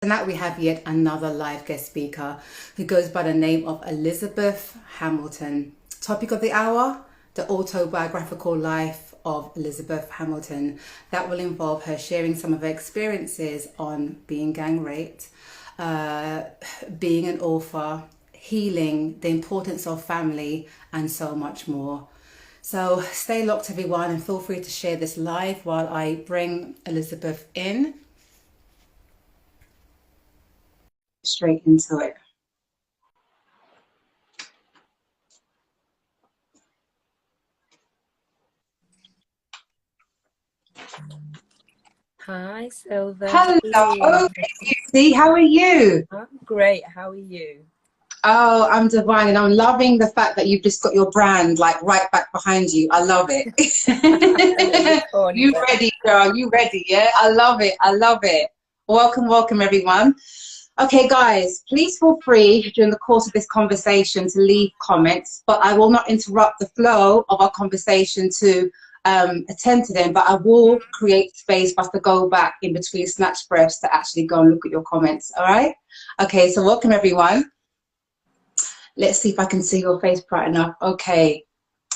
Tonight we have yet another live guest speaker who goes by the name of Elizabeth Hamilton. Topic of the hour, the autobiographical life of Elizabeth Hamilton. That will involve her sharing some of her experiences on being gang raped, being an author, healing, the importance of family, and so much more. So stay locked everyone and feel free to share this live while I bring Elizabeth in. Straight into it. Hi, Silver. Hello, Lucy. How are you? I'm great. How are you? Oh, I'm divine, and I'm loving the fact that you've just got your brand like right back behind you. I love it. You ready, girl? You ready? Yeah, I love it. I love it. Welcome, welcome, everyone. Okay, guys, please feel free during the course of this conversation to leave comments, but I will not interrupt the flow of our conversation to attend to them, but I will create space for us to go back in between snatch breaths to actually go and look at your comments, all right? Okay, so welcome, everyone. Let's see if I can see your face bright enough. Okay,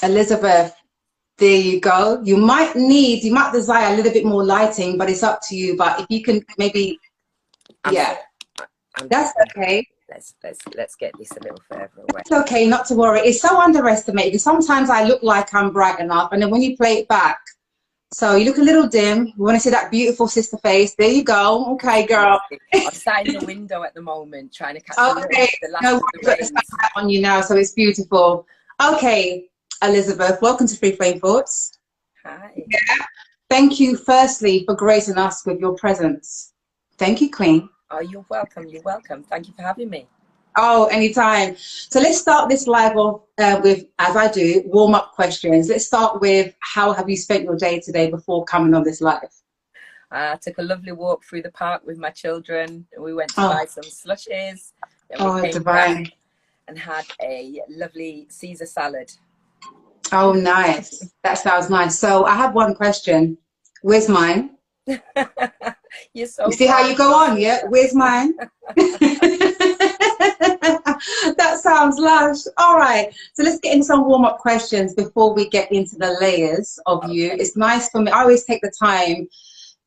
Elizabeth, there you go. You might desire a little bit more lighting, but it's up to you. But if you can maybe, yeah. That's okay. Let's get this a little further away. It's okay, not to worry. It's so underestimated. Sometimes I look like I'm bright enough, and then when you play it back, so you look a little dim. We want to see that beautiful sister face. There you go. Okay, girl. I'm sat in the window at the moment trying to catch the last no, of the rays. On you now, so it's beautiful. Okay, Elizabeth, welcome to Free Flame Thoughts. Hi. Yeah. Thank you, firstly, for gracing us with your presence. Thank you, Queen. Oh, you're welcome. You're welcome. Thank you for having me. Oh, anytime. So let's start this live off with, as I do, warm-up questions. Let's start with, how have you spent your day today before coming on this live? I took a lovely walk through the park with my children. We went to buy some slushies. Then we came divine. back and had a lovely Caesar salad. Oh, nice. That sounds nice. So I have one question. Where's mine? You're so you see how you go on, yeah? Where's mine? That sounds lush. All right. So let's get into some warm-up questions before we get into the layers of you. It's nice for me. I always take the time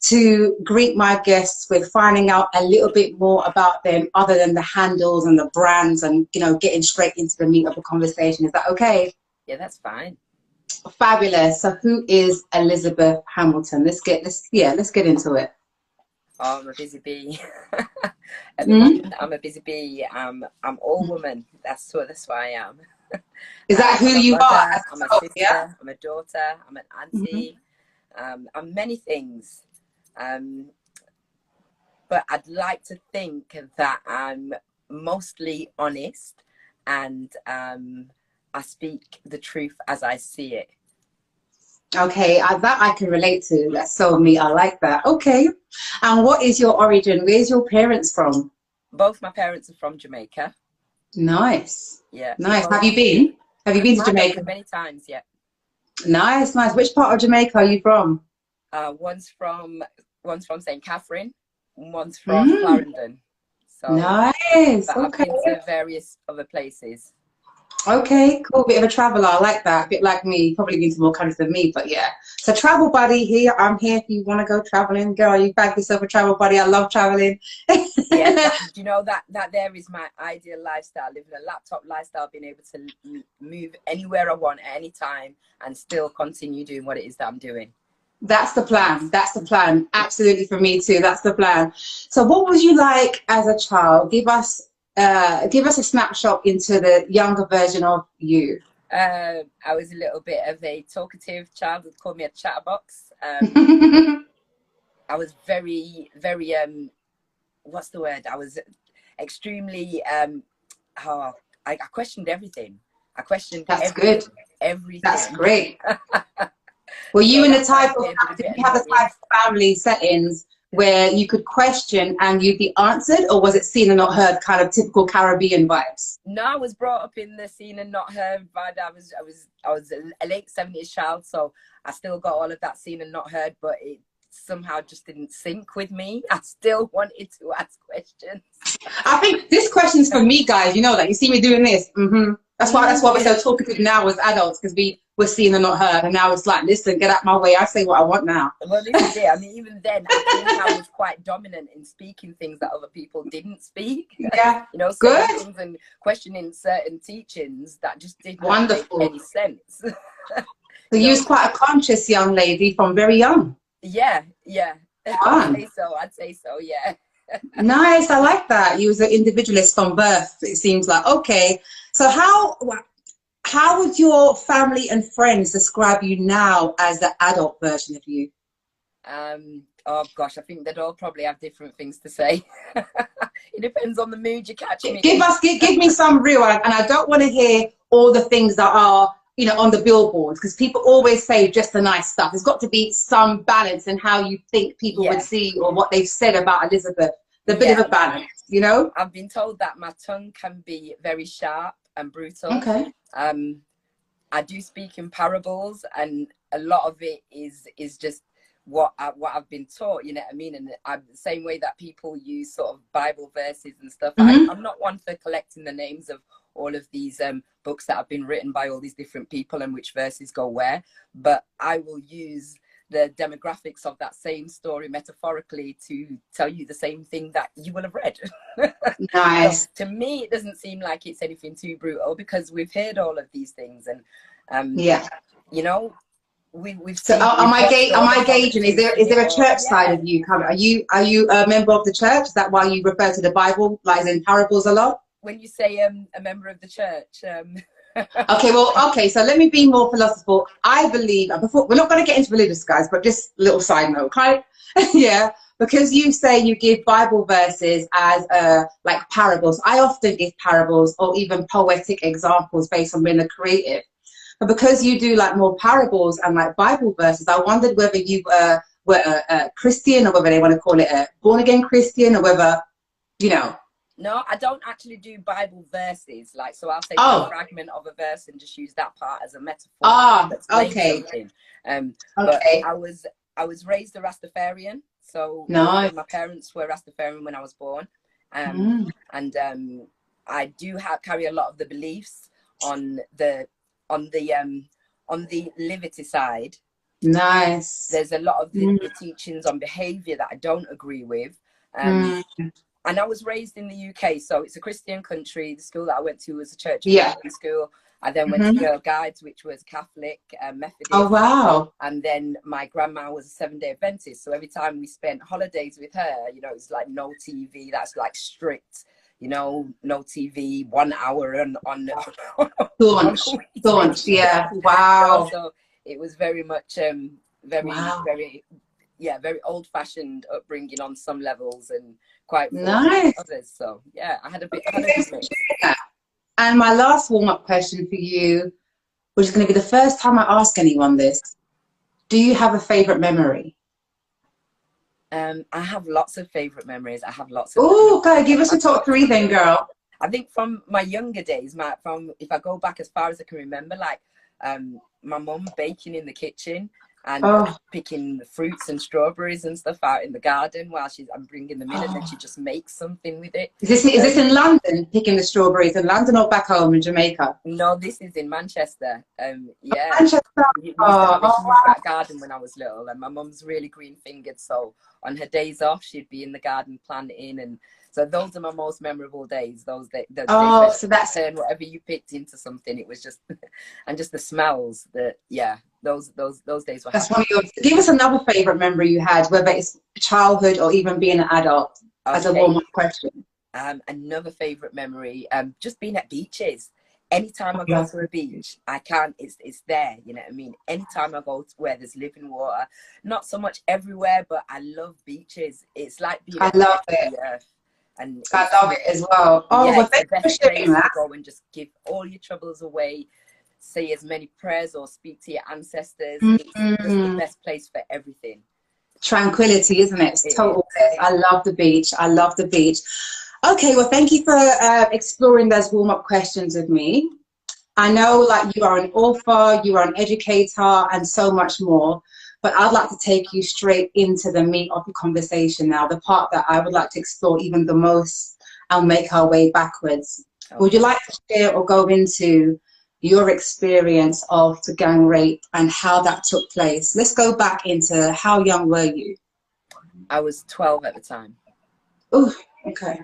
to greet my guests with finding out a little bit more about them other than the handles and the brands and, you know, getting straight into the meat of the conversation. Is that okay? Yeah, that's fine. Fabulous. So who is Elizabeth Hamilton? Let's get into it. Oh, I'm a busy bee. At the moment, I'm a busy bee. I'm all woman. That's why I am. Is that who you are? I'm a sister. Yeah? I'm a daughter. I'm an auntie. I'm many things. But I'd like to think that I'm mostly honest, and I speak the truth as I see it. Okay, that I can relate to. That's so me. I like that. Okay. And what is your origin? Where's your parents from? Both my parents are from Jamaica. Nice. Yeah. Nice. Have you been? Have you been to Jamaica? Many times, yeah. Nice, nice. Which part of Jamaica are you from? One's from St. Catherine, one's from Clarendon. So nice. I've been to various other places. Okay, cool. Bit of a traveler. I like that. A bit like me. Probably been to more countries than me, but yeah. So travel buddy here. I'm here if you want to go traveling. Girl, you bag yourself a travel buddy. I love traveling. Yeah, you know that there is my ideal lifestyle, living a laptop lifestyle, being able to move anywhere I want at any time and still continue doing what it is that I'm doing. That's the plan. That's the plan. Absolutely, for me too. That's the plan. So what was you like as a child? Give us a snapshot into the younger version of you. I was a little bit of a talkative child. They'd call me a chatterbox. I was very, very, what's the word? I was extremely, I questioned everything. I questioned everything. Everything. That's great. Were you in the type of, did you have the type of family settings where you could question and you'd be answered, or was it seen and not heard, kind of typical Caribbean vibes? No, I was brought up in the seen and not heard vibe. I was a late 70s child, so I still got all of that seen and not heard, but it somehow just didn't sync with me. I still wanted to ask questions. I think this question's for me, guys. You know, like you see me doing this. That's why we're so talkative now as adults, because we're seen and not heard. And now it's like, listen, get out my way. I say what I want now. Well, this is it. I mean, even then, I think I was quite dominant in speaking things that other people didn't speak. Yeah, you know, good. Things and questioning certain teachings that just didn't make any sense. So you was quite a conscious young lady from very young. Yeah. I'd say so, yeah. Nice, I like that. You was an individualist from birth, it seems like. Okay, so how would your family and friends describe you now as the adult version of you? Oh gosh, I think they'd all probably have different things to say. It depends on the mood you catch me. Give me some real, and I don't want to hear all the things that are, you know, on the billboards, because people always say just the nice stuff. There's got to be some balance in how you think people would see, or what they've said about Elizabeth. The bit of a balance, you know? I've been told that my tongue can be very sharp and brutal. Okay. I do speak in parables, and a lot of it is just what I've been taught, you know what I mean? And I'm the same way that people use sort of Bible verses and stuff. I'm not one for collecting the names of all of these books that have been written by all these different people and which verses go where, but I will use the demographics of that same story metaphorically to tell you the same thing that you will have read. Nice. So, to me, it doesn't seem like it's anything too brutal, because we've heard all of these things, and you know, we've so am I gauging, is there a church side of you? Are you a member of the church? Is that why you refer to the Bible like in parables a lot? When you say a member of the church, okay, so let me be more philosophical. I believe, before, we're not going to get into religious, guys, but just a little side note, okay? Yeah, because you say you give Bible verses as like parables. I often give parables or even poetic examples based on being a creative. But because you do like more parables and like Bible verses, I wondered whether you were a Christian, or whether they want to call it a born-again Christian, or whether, you know. No, I don't actually do Bible verses. Like, so I'll take a fragment of a verse and just use that part as a metaphor. Okay. But I was raised a Rastafarian, so my parents were Rastafarian when I was born, and I do carry a lot of the beliefs on the liberty side. Nice. There's a lot of the teachings on behavior that I don't agree with. And I was raised in the UK, so it's a Christian country. The school that I went to was a church school. I then went to Girl Guides, which was Catholic, Methodist. Oh, wow. And then my grandma was a 7-day Adventist. So every time we spent holidays with her, you know, it's like no TV. That's like strict, you know, no TV, 1 hour on Launch, yeah. Wow. So it was very much, very old-fashioned upbringing on some levels, and quite nice others. So yeah, I had a bit. And my last warm-up question for you, which is going to be the first time I ask anyone this: do you have a favorite memory? I have lots of favorite memories. I have lots of. Oh, okay, give us a top 3 then, girl. I think from my younger days, if I go back as far as I can remember, like my mum baking in the kitchen and picking the fruits and strawberries and stuff out in the garden while I'm bringing them in, and then she just makes something with it. Is this in London, picking the strawberries in London, or back home in Jamaica? No, this is in Manchester. Yeah. Manchester. We used that garden when I was little, and my mum's really green-fingered, so on her days off, she'd be in the garden planting, and so those are my most memorable days. Those days so that's turn whatever you picked into something. It was just, and just the smells. Those days were. That's one of your. Give us another favorite memory you had, whether it's childhood or even being an adult, as a warm-up question. Another favorite memory, just being at beaches. Anytime I go to a beach, I can't. It's there. You know what I mean. Anytime I go to where there's living water, not so much everywhere, but I love beaches. It's like being. I love it. And I love it as well. Oh, well, thank you for sharing that. Go and just give all your troubles away. Say as many prayers or speak to your ancestors. It's just the best place for everything. Tranquility, isn't it? It's total. I love the beach. I love the beach. Okay, well, thank you for exploring those warm-up questions with me. I know, like, you are an author, you are an educator, and so much more. but I'd like to take you straight into the meat of the conversation now, the part that I would like to explore even the most and make our way backwards. Okay. Would you like to share or go into your experience of the gang rape and how that took place? Let's go back into how young were you? I was 12 at the time. Oh, okay.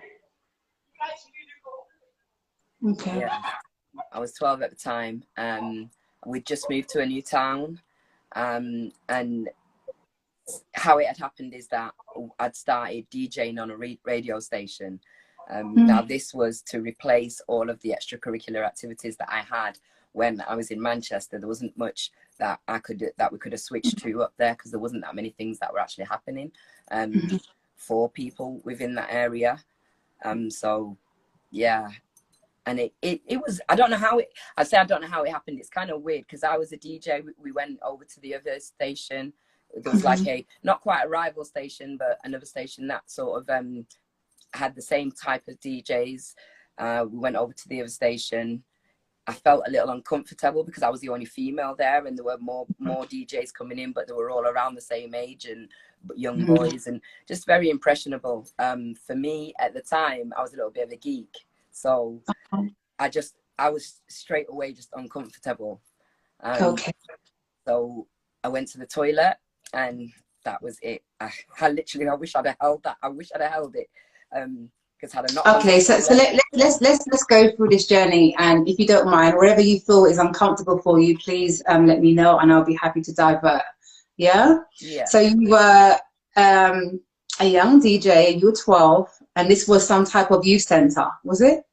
Okay. Yeah, I was 12 at the time. We'd just moved to a new town. And how it had happened is that I'd started DJing on a radio station. Now this was to replace all of the extracurricular activities that I had when I was in Manchester. There wasn't much that we could have switched to up there, because there wasn't that many things that were actually happening for people within that area. So yeah, and it was, I don't know how it happened. It's kind of weird, because I was a DJ. We went over to the other station. There was like not quite a rival station, but another station that sort of had the same type of DJs. We went over to the other station. I felt a little uncomfortable because I was the only female there, and there were more DJs coming in, but they were all around the same age and young boys, and just very impressionable. For me at the time, I was a little bit of a geek, so I was straight away just uncomfortable. So I went to the toilet, and that was it. I literally, I wish I'd have held that. I wish I'd have held it. Had a knock. Okay, so let's go through this journey, and if you don't mind, wherever you feel is uncomfortable for you, please let me know, and I'll be happy to divert. Yeah. So you were a young DJ. You were 12, and this was some type of youth center, was it?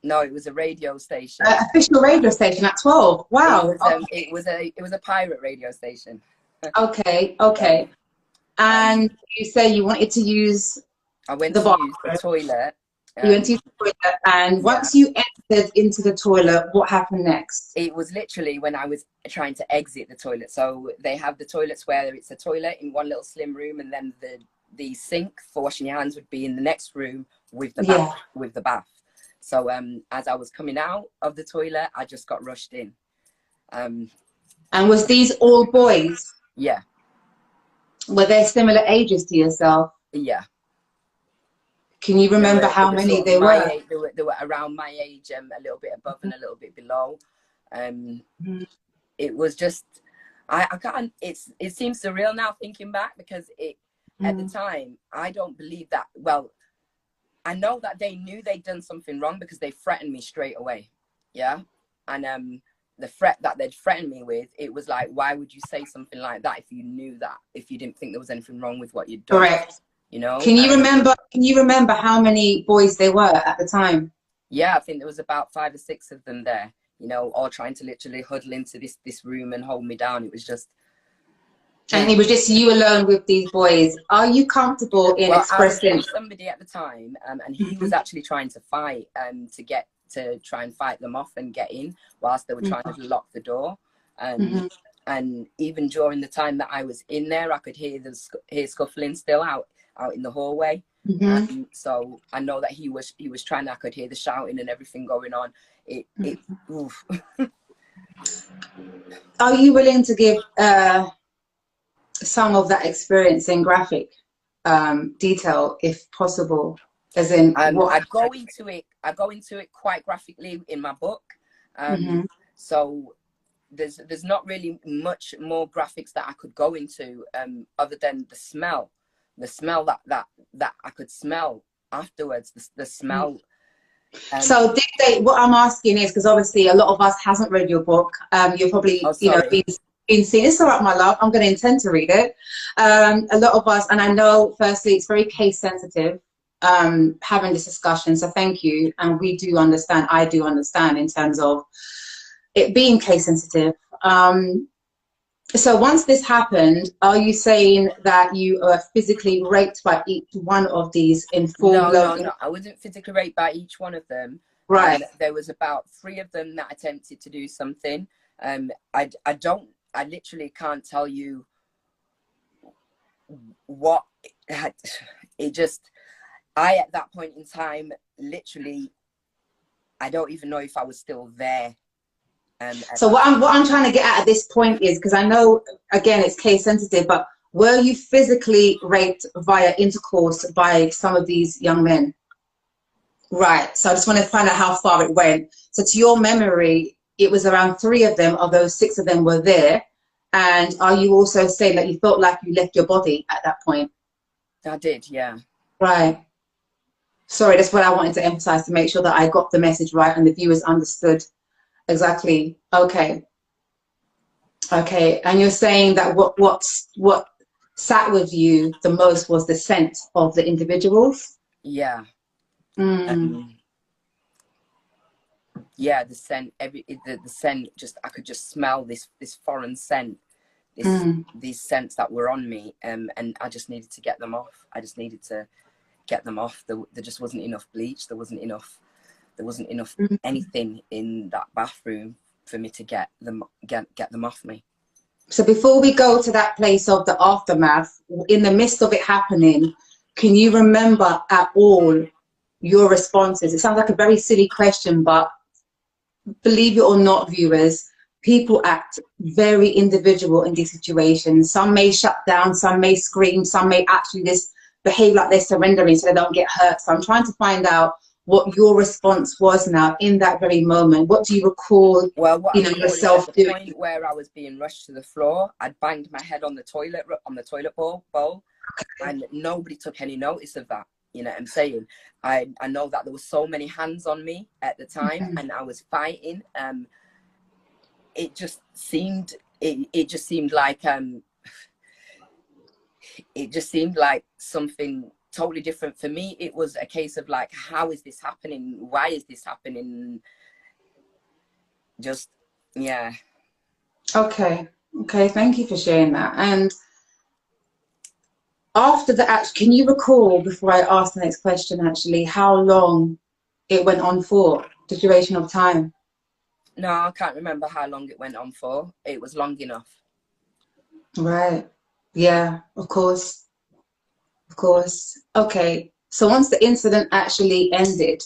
No, it was a radio station. Official radio station at 12. Wow. It was a pirate radio station. Okay. And you say you wanted to use. I went to use the toilet. You went to use the toilet, and once you entered into the toilet, what happened next? It was literally when I was trying to exit the toilet. So they have the toilets where it's a toilet in one little slim room, and then the sink for washing your hands would be in the next room with the bath. So as I was coming out of the toilet, I just got rushed in. And was these all boys? Yeah. Were they similar ages to yourself? Yeah. Can you remember how many they were? They were around my age, a little bit above and a little bit below. It was just, I can't, it seems surreal now thinking back, because at the time, I don't believe that. Well, I know that they knew they'd done something wrong, because they threatened me straight away. Yeah. And the threat that they'd threatened me with, it was like, why would you say something like that if you knew that, if you didn't think there was anything wrong with what you'd done? Correct. You know, can you remember how many boys there were at the time? Yeah, I think there was about 5 or 6 of them there, you know, all trying to literally huddle into this room and hold me down. It was just, and it was just you alone with these boys. Are you comfortable in expressing? I was with somebody at the time, and he was actually trying to fight to try and fight them off and get in, whilst they were trying to lock the door. And even during the time that I was in there, I could hear scuffling still out in the hallway. So I know that he was trying. I could hear the shouting and everything going on. Oof. Are you willing to give some of that experience in graphic detail, if possible? As in, I go into it quite graphically in my book. So there's not really much more graphics that I could go into, other than the smell that I could smell afterwards, the smell. So did they, what I'm asking is, because obviously a lot of us hasn't read your book, you're probably been seeing, it's all right, my love, I'm going to intend to read it. A lot of us, and I know firstly it's very case sensitive, having this discussion, so thank you, and we do understand, I do understand in terms of it being case sensitive. So once this happened, are you saying that you are physically raped by each one of these in full blown? No, I wasn't physically raped by each one of them. Right. There was about 3 of them that attempted to do something. I literally can't tell you what it just, at that point in time, literally, I don't even know if I was still there. So what I'm trying to get at this point is, because I know, again, it's case sensitive, but were you physically raped via intercourse by some of these young men? Right. So I just want to find out how far it went. So to your memory, it was around 3 of them, although 6 of them were there. And are you also saying that you felt like you left your body at that point? I did, yeah. Right. Sorry, that's what I wanted to emphasize, to make sure that I got the message right and the viewers understood exactly. Okay. Okay. And you're saying that what sat with you the most was the scent of the individuals? Yeah. Yeah, the scent, the scent, just I could just smell this foreign scent, these scents that were on me, and I just needed to get them off. I just needed to get them off. There just wasn't enough bleach. There wasn't enough anything in that bathroom for me to get them off me. So before we go to that place of the aftermath, in the midst of it happening, can you remember at all your responses? It sounds like a very silly question, but believe it or not, viewers, people act very individual in these situations. Some may shut down, some may scream, some may actually just behave like they're surrendering so they don't get hurt. So I'm trying to find out what your response was now in that very moment. What do you recall, yourself at the doing? point where I was being rushed to the floor, I'd banged my head on the toilet bowl, and nobody took any notice of that. You know what I'm saying? I know that there were so many hands on me at the time, and I was fighting. It just seemed like something totally different. For me, it was a case of like, how is this happening? Why is this happening? Just, yeah. Okay. Thank you for sharing that. And after the act, can you recall, before I ask the next question, actually, how long it went on for, the duration of time? No, I can't remember how long it went on for. It was long enough. Right. Yeah, of course. Of course. Okay. So once the incident actually ended,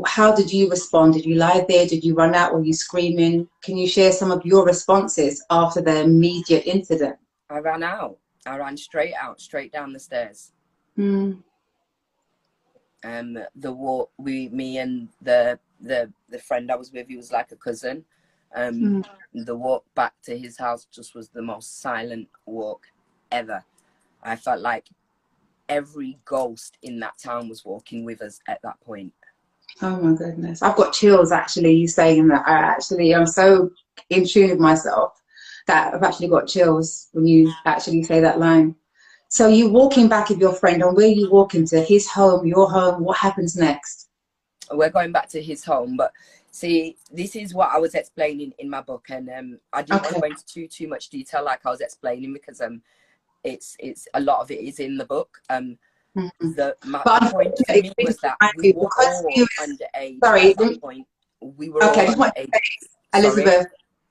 how did you respond? Did you lie there? Did you run out? Were you screaming? Can you share some of your responses after the immediate incident? I ran out. I ran straight down the stairs. Me and the friend I was with, he was like a cousin. The walk back to his house just was the most silent walk ever. I felt like every ghost in that town was walking with us at that point. Oh my goodness. I've got chills actually, you saying that. I'm so in tune with myself that I've actually got chills when you actually say that line. So you walking back with your friend, and where are you walking to? His home, your home? What happens next? We're going back to his home, but see, this is what I was explaining in my book, and I didn't want to go into too much detail like I was explaining, because it's a lot of it is in the book. My point for me was that we were all underage at that point. We were all underage. Elizabeth,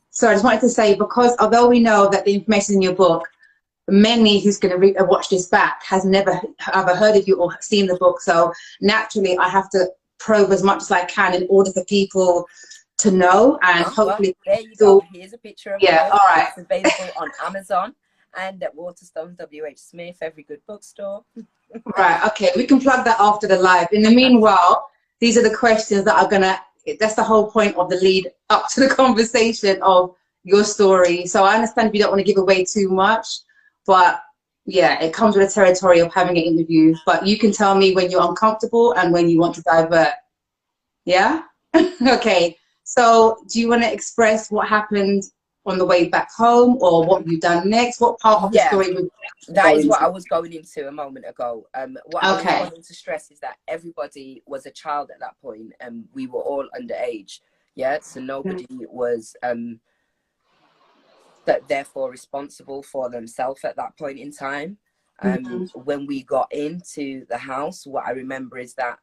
sorry, I just wanted to say, because although we know that the information in your book, many who's going to watch this back has never ever heard of you or seen the book. So naturally, I have to probe as much as I can in order for people to know, and hopefully. Well, there you go. Here's a picture of it. All right. It's available on Amazon and at Waterstones, WH Smith, every good bookstore. Right. Okay. We can plug that after the live. In the meanwhile, these are the questions that are that's the whole point of the lead up to the conversation of your story. So I understand if you don't want to give away too much, but yeah, it comes with the territory of having an interview. But you can tell me when you're uncomfortable and when you want to divert. Yeah? Okay. So do you want to express what happened on the way back home, or what you've done next? What part of the story would that is what I was going into a moment ago. What I was wanting to stress is that everybody was a child at that point, and we were all underage. Yeah, so nobody was therefore responsible for themselves at that point in time. When we got into the house, what I remember is that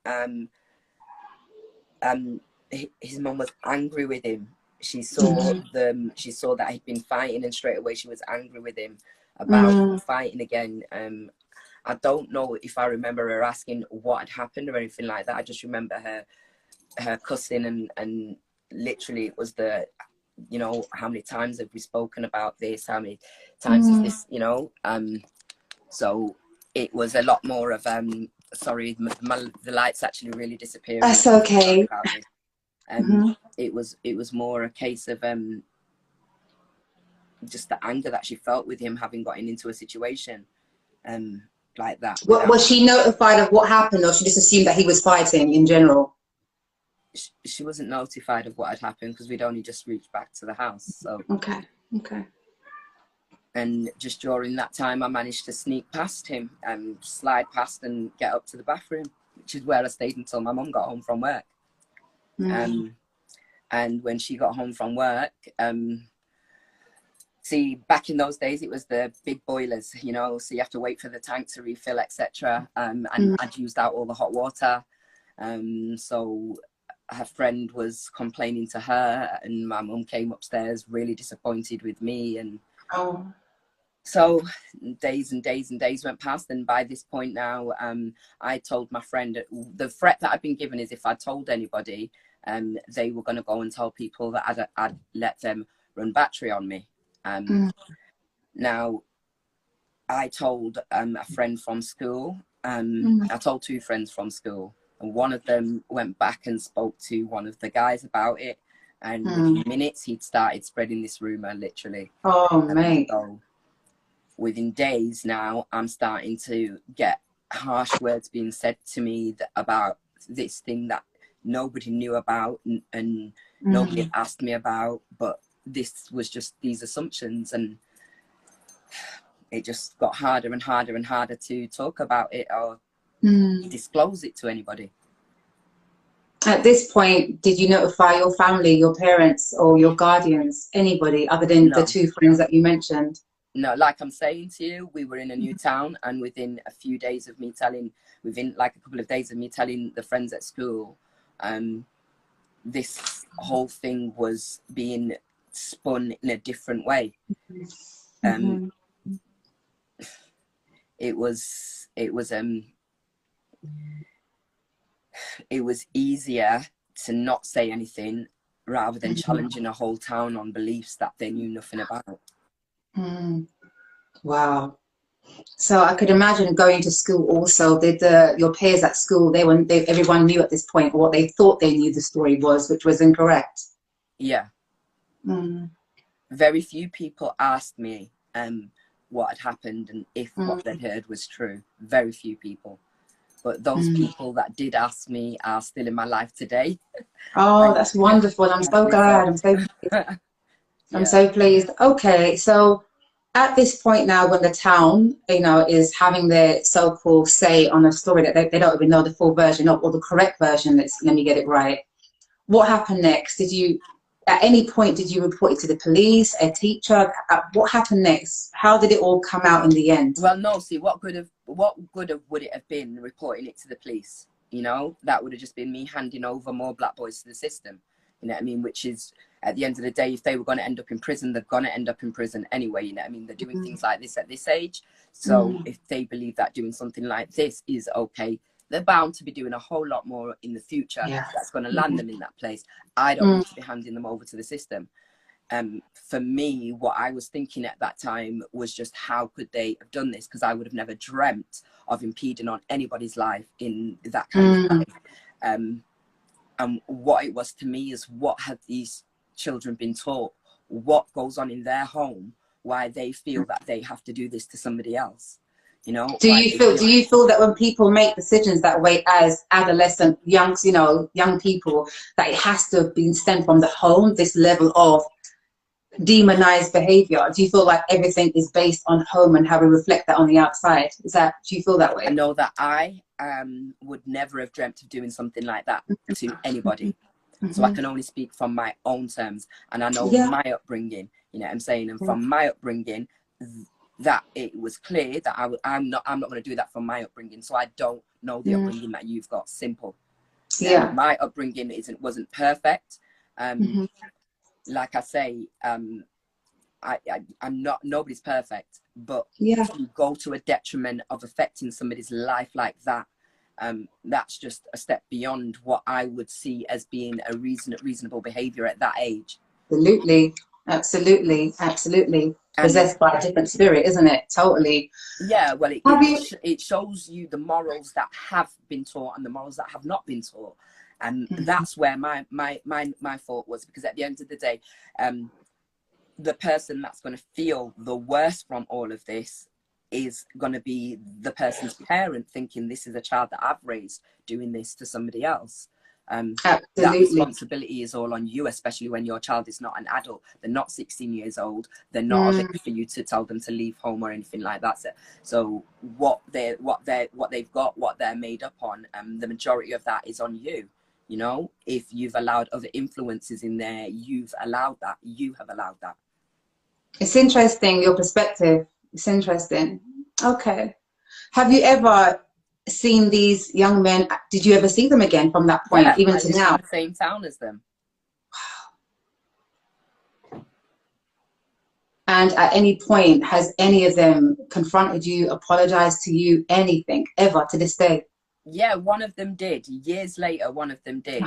his mum was angry with him. She saw that he'd been fighting, and straight away she was angry with him about fighting again. I don't know if I remember her asking what had happened or anything like that. I just remember her cussing and literally it was the, you know, how many times have we spoken about this? How many times is this, you know? So it was a lot more of, sorry, the light's actually really disappearing. That's okay. It was more a case of just the anger that she felt with him having gotten into a situation like that. Was she notified of what happened, or she just assumed that he was fighting in general? She wasn't notified of what had happened because we'd only just reached back to the house. So okay. And just during that time, I managed to sneak past him and slide past and get up to the bathroom, which is where I stayed until my mum got home from work. And when she got home from work, see, back in those days, it was the big boilers, you know, so you have to wait for the tank to refill, etc. And I'd used out all the hot water. So her friend was complaining to her, and my mum came upstairs really disappointed with me. And so days and days and days went past, and by this point now, I told my friend, the threat that I'd been given is if I told anybody, they were going to go and tell people that I'd let them run battery on me. Now, I told a friend from school, I told two friends from school, and one of them went back and spoke to one of the guys about it, and within minutes he'd started spreading this rumor, literally. Mate. So within days now, I'm starting to get harsh words being said to me about this thing that nobody knew about and nobody asked me about, but this was just these assumptions, and it just got harder and harder and harder to talk about it or disclose it to anybody. At this point, did you notify your family, your parents, or your guardians, anybody other than the two friends that you mentioned? No, like I'm saying to you, we were in a new town, and within a few days of me telling, within like a couple of days of me telling the friends at school, this whole thing was being spun in a different way. It was easier to not say anything rather than challenging a whole town on beliefs that they knew nothing about. Wow. So I could imagine going to school also. Did your peers at school, everyone knew at this point what they thought they knew the story was, which was incorrect? Yeah. Very few people asked me what had happened and if what they'd heard was true. Very few people. But those people that did ask me are still in my life today. Oh, that's wonderful. I'm so glad. I'm so pleased. Okay, so at this point now, when the town, you know, is having their so-called say on a story that they don't even know the full version or the correct version, let me get it right. What happened next? At any point, did you report it to the police, a teacher? What happened next? How did it all come out in the end? Well, no, see, what good would it have been reporting it to the police? You know, that would have just been me handing over more black boys to the system. You know what I mean? Which is, at the end of the day, if they were going to end up in prison, they're going to end up in prison anyway. You know what I mean? They're doing things like this at this age. So if they believe that doing something like this is okay, they're bound to be doing a whole lot more in the future that's going to land them in that place. I don't need to be handing them over to the system. For me, what I was thinking at that time was just how could they have done this? Because I would have never dreamt of impeding on anybody's life in that kind of way. And what it was to me is, what have these children been taught? What goes on in their home? Why they feel that they have to do this to somebody else? You know, do you feel that when people make decisions that way as adolescent, young people, that it has to have been stemmed from the home, this level of demonized behavior? Do you feel like everything is based on home and how we reflect that on the outside? Do you feel that way? I know that I would never have dreamt of doing something like that to anybody. So I can only speak from my own terms, and I know my upbringing, you know what I'm saying? And from my upbringing, that it was clear that I'm not going to do that from my upbringing. So I don't know the upbringing that you've got. Simple. My upbringing wasn't perfect. Like I say, I'm not, nobody's perfect, but to go to a detriment of affecting somebody's life like that, That's just a step beyond what I would see as being a reasonable behavior at that age. Absolutely, absolutely, absolutely. And Possessed by a different spirit, isn't it? Totally. yeah, well, it shows you the morals that have been taught and the morals that have not been taught. And that's where my thought was, because at the end of the day, the person that's going to feel the worst from all of this is going to be the person's parent, thinking this is a child that I've raised doing this to somebody else. That responsibility is all on you, especially when your child is not an adult. They're not 16 years old. They're not of age for you to tell them to leave home or anything like that. So what they've got, what they're made up on, the majority of that is on you. You know, if you've allowed other influences in there, you've allowed that. You have allowed that. It's interesting, your perspective. It's interesting. Okay. Have you ever seen these young men? Did you ever see them again from that point, even to now? In the same town as them. And at any point, has any of them confronted you, apologized to you, anything ever to this day? Yeah, one of them did. Years later, one of them did.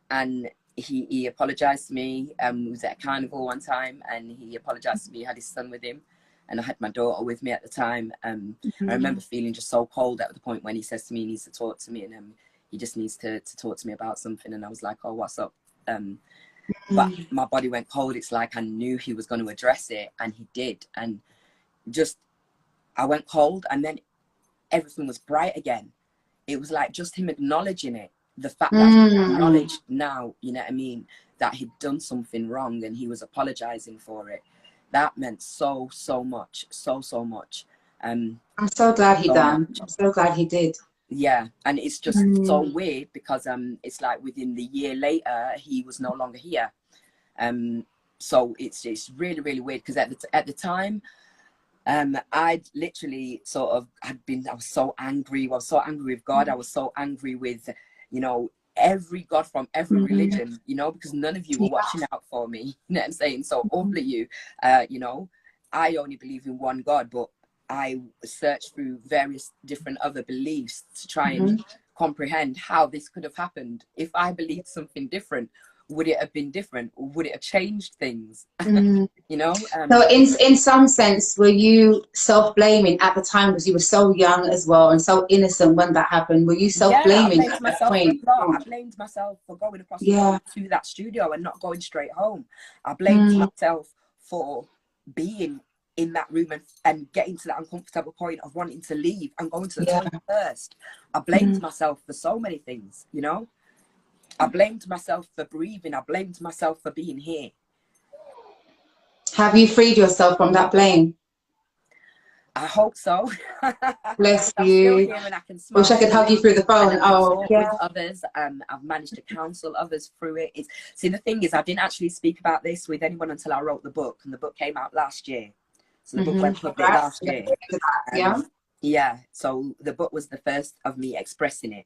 And he apologized to me. We was at a carnival one time, and he apologized to me. He had his son with him, and I had my daughter with me at the time. I remember feeling just so cold at the point when he says to me he needs to talk to me, and he just needs to talk to me about something. And I was like, oh, what's up? But my body went cold. It's like I knew he was going to address it, and he did. And just, I went cold, and then everything was bright again. It was like just him acknowledging it. The fact that he acknowledged now, you know what I mean, that he'd done something wrong and he was apologizing for it. That meant so much, so much. I'm so glad he done. I'm so glad he did. Yeah, and it's just so weird because it's like within the year later he was no longer here. So it's really weird, because at the time, I'd literally I was so angry. I was so angry with God. I was so angry with, you know, every God from every religion, you know, because none of you were watching out for me. You know what I'm saying? So all of you, you know, I only believe in one God, but I searched through various different other beliefs to try and comprehend how this could have happened. If I believed something different, would it have been different? Would it have changed things? You know? So in some sense, were you self-blaming at the time, because you were so young as well and so innocent when that happened? Were you self-blaming at that point? I blamed myself for going across the road to that studio and not going straight home. I blamed myself for being in that room and getting to that uncomfortable point of wanting to leave and going to the toilet first. I blamed myself for so many things, you know? I blamed myself for breathing. I blamed myself for being here. Have you freed yourself from that blame? I hope so. Bless I'm you. still here and I can smile. Wish I could hug you through the phone. Oh, yeah. With others, I've managed to counsel others through it. See, the thing is, I didn't actually speak about this with anyone until I wrote the book, and the book came out last year. So the book went public last year. Yeah. So the book was the first of me expressing it.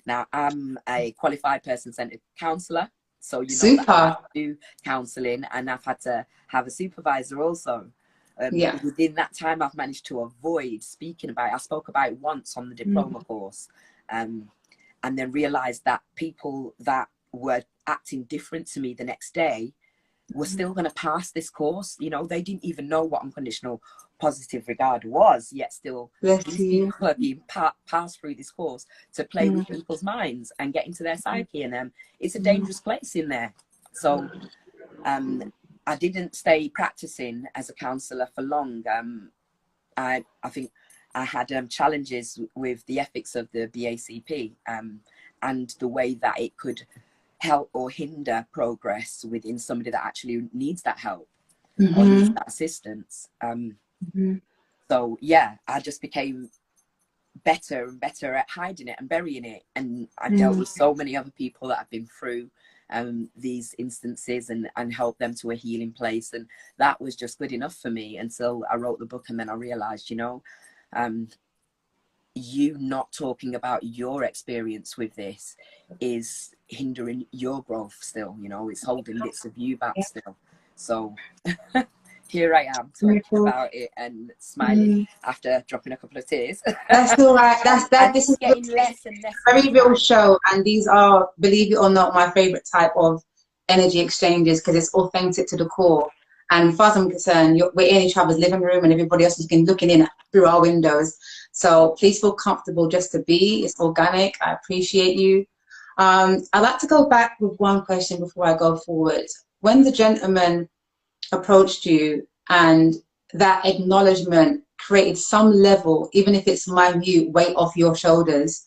Now, I'm a qualified person-centered counsellor, so you know that I do counselling, and I've had to have a supervisor also. Within that time, I've managed to avoid speaking about it. I spoke about it once on the diploma course, and then realised that people that were acting different to me the next day were still going to pass this course. You know, they didn't even know what unconditional positive regard was, yet still these people are being passed through this course to play with people's minds and get into their psyche, and it's a dangerous place in there. So I didn't stay practicing as a counsellor for long. I think I had challenges with the ethics of the BACP and the way that it could help or hinder progress within somebody that actually needs that help or needs that assistance. So yeah, I just became better and better at hiding it and burying it, and I dealt with so many other people that have been through these instances and helped them to a healing place, and that was just good enough for me until I wrote the book. And then I realized, you know, you not talking about your experience with this is hindering your growth still, you know, it's holding bits of you back still. So here I am talking about it and smiling after dropping a couple of tears. That's all right. This is getting less and less. A very real show, and these are, believe it or not, my favorite type of energy exchanges because it's authentic to the core. And as far as I'm concerned, we're in each other's living room, and everybody else is looking in through our windows. So please feel comfortable just to be. It's organic. I appreciate you. I'd like to go back with one question before I go forward. When the gentleman approached you and that acknowledgement created some level, even if it's minute, weight off your shoulders,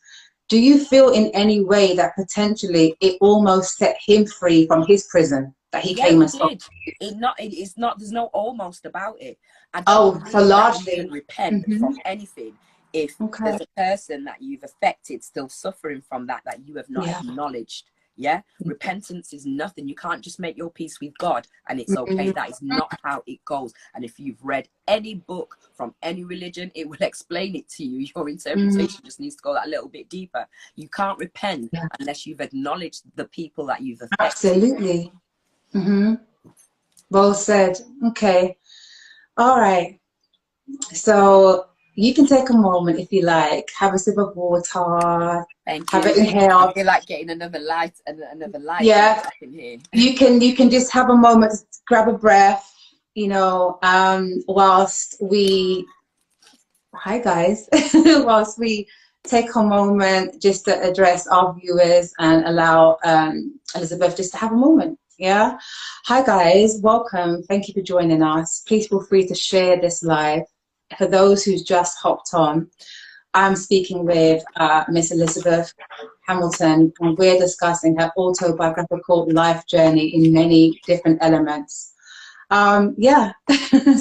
do you feel in any way that potentially it almost set him free from his prison that he came and spoke to you? It's not, there's no almost about it. I don't believe so largely you can repent from anything if there's a person that you've affected still suffering from that you have not acknowledged. Repentance is nothing. You can't just make your peace with God and it's okay. That is not how it goes. And if you've read any book from any religion, it will explain it to you. Your interpretation just needs to go that little bit deeper. You can't repent unless you've acknowledged the people that you've affected. Absolutely. Well said. Okay. All right. So you can take a moment if you like, have a sip of water. Thank you. Have it inhale. I feel like getting another light and another light. Yeah. In here. You can just have a moment, grab a breath, you know, whilst we, hi guys, whilst we take a moment just to address our viewers and allow Elizabeth just to have a moment. Yeah. Hi guys, welcome. Thank you for joining us. Please feel free to share this live. For those who's just hopped on, I'm speaking with Miss Elizabeth Hamilton, and we're discussing her autobiographical life journey in many different elements. Yeah,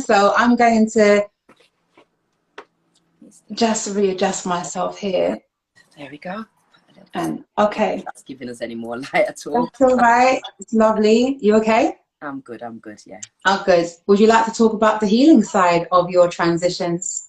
so I'm going to just readjust myself here. There we go. And okay. That's giving us any more light at all. That's all right. It's lovely. You okay? I'm good, yeah. I'm good. Would you like to talk about the healing side of your transitions?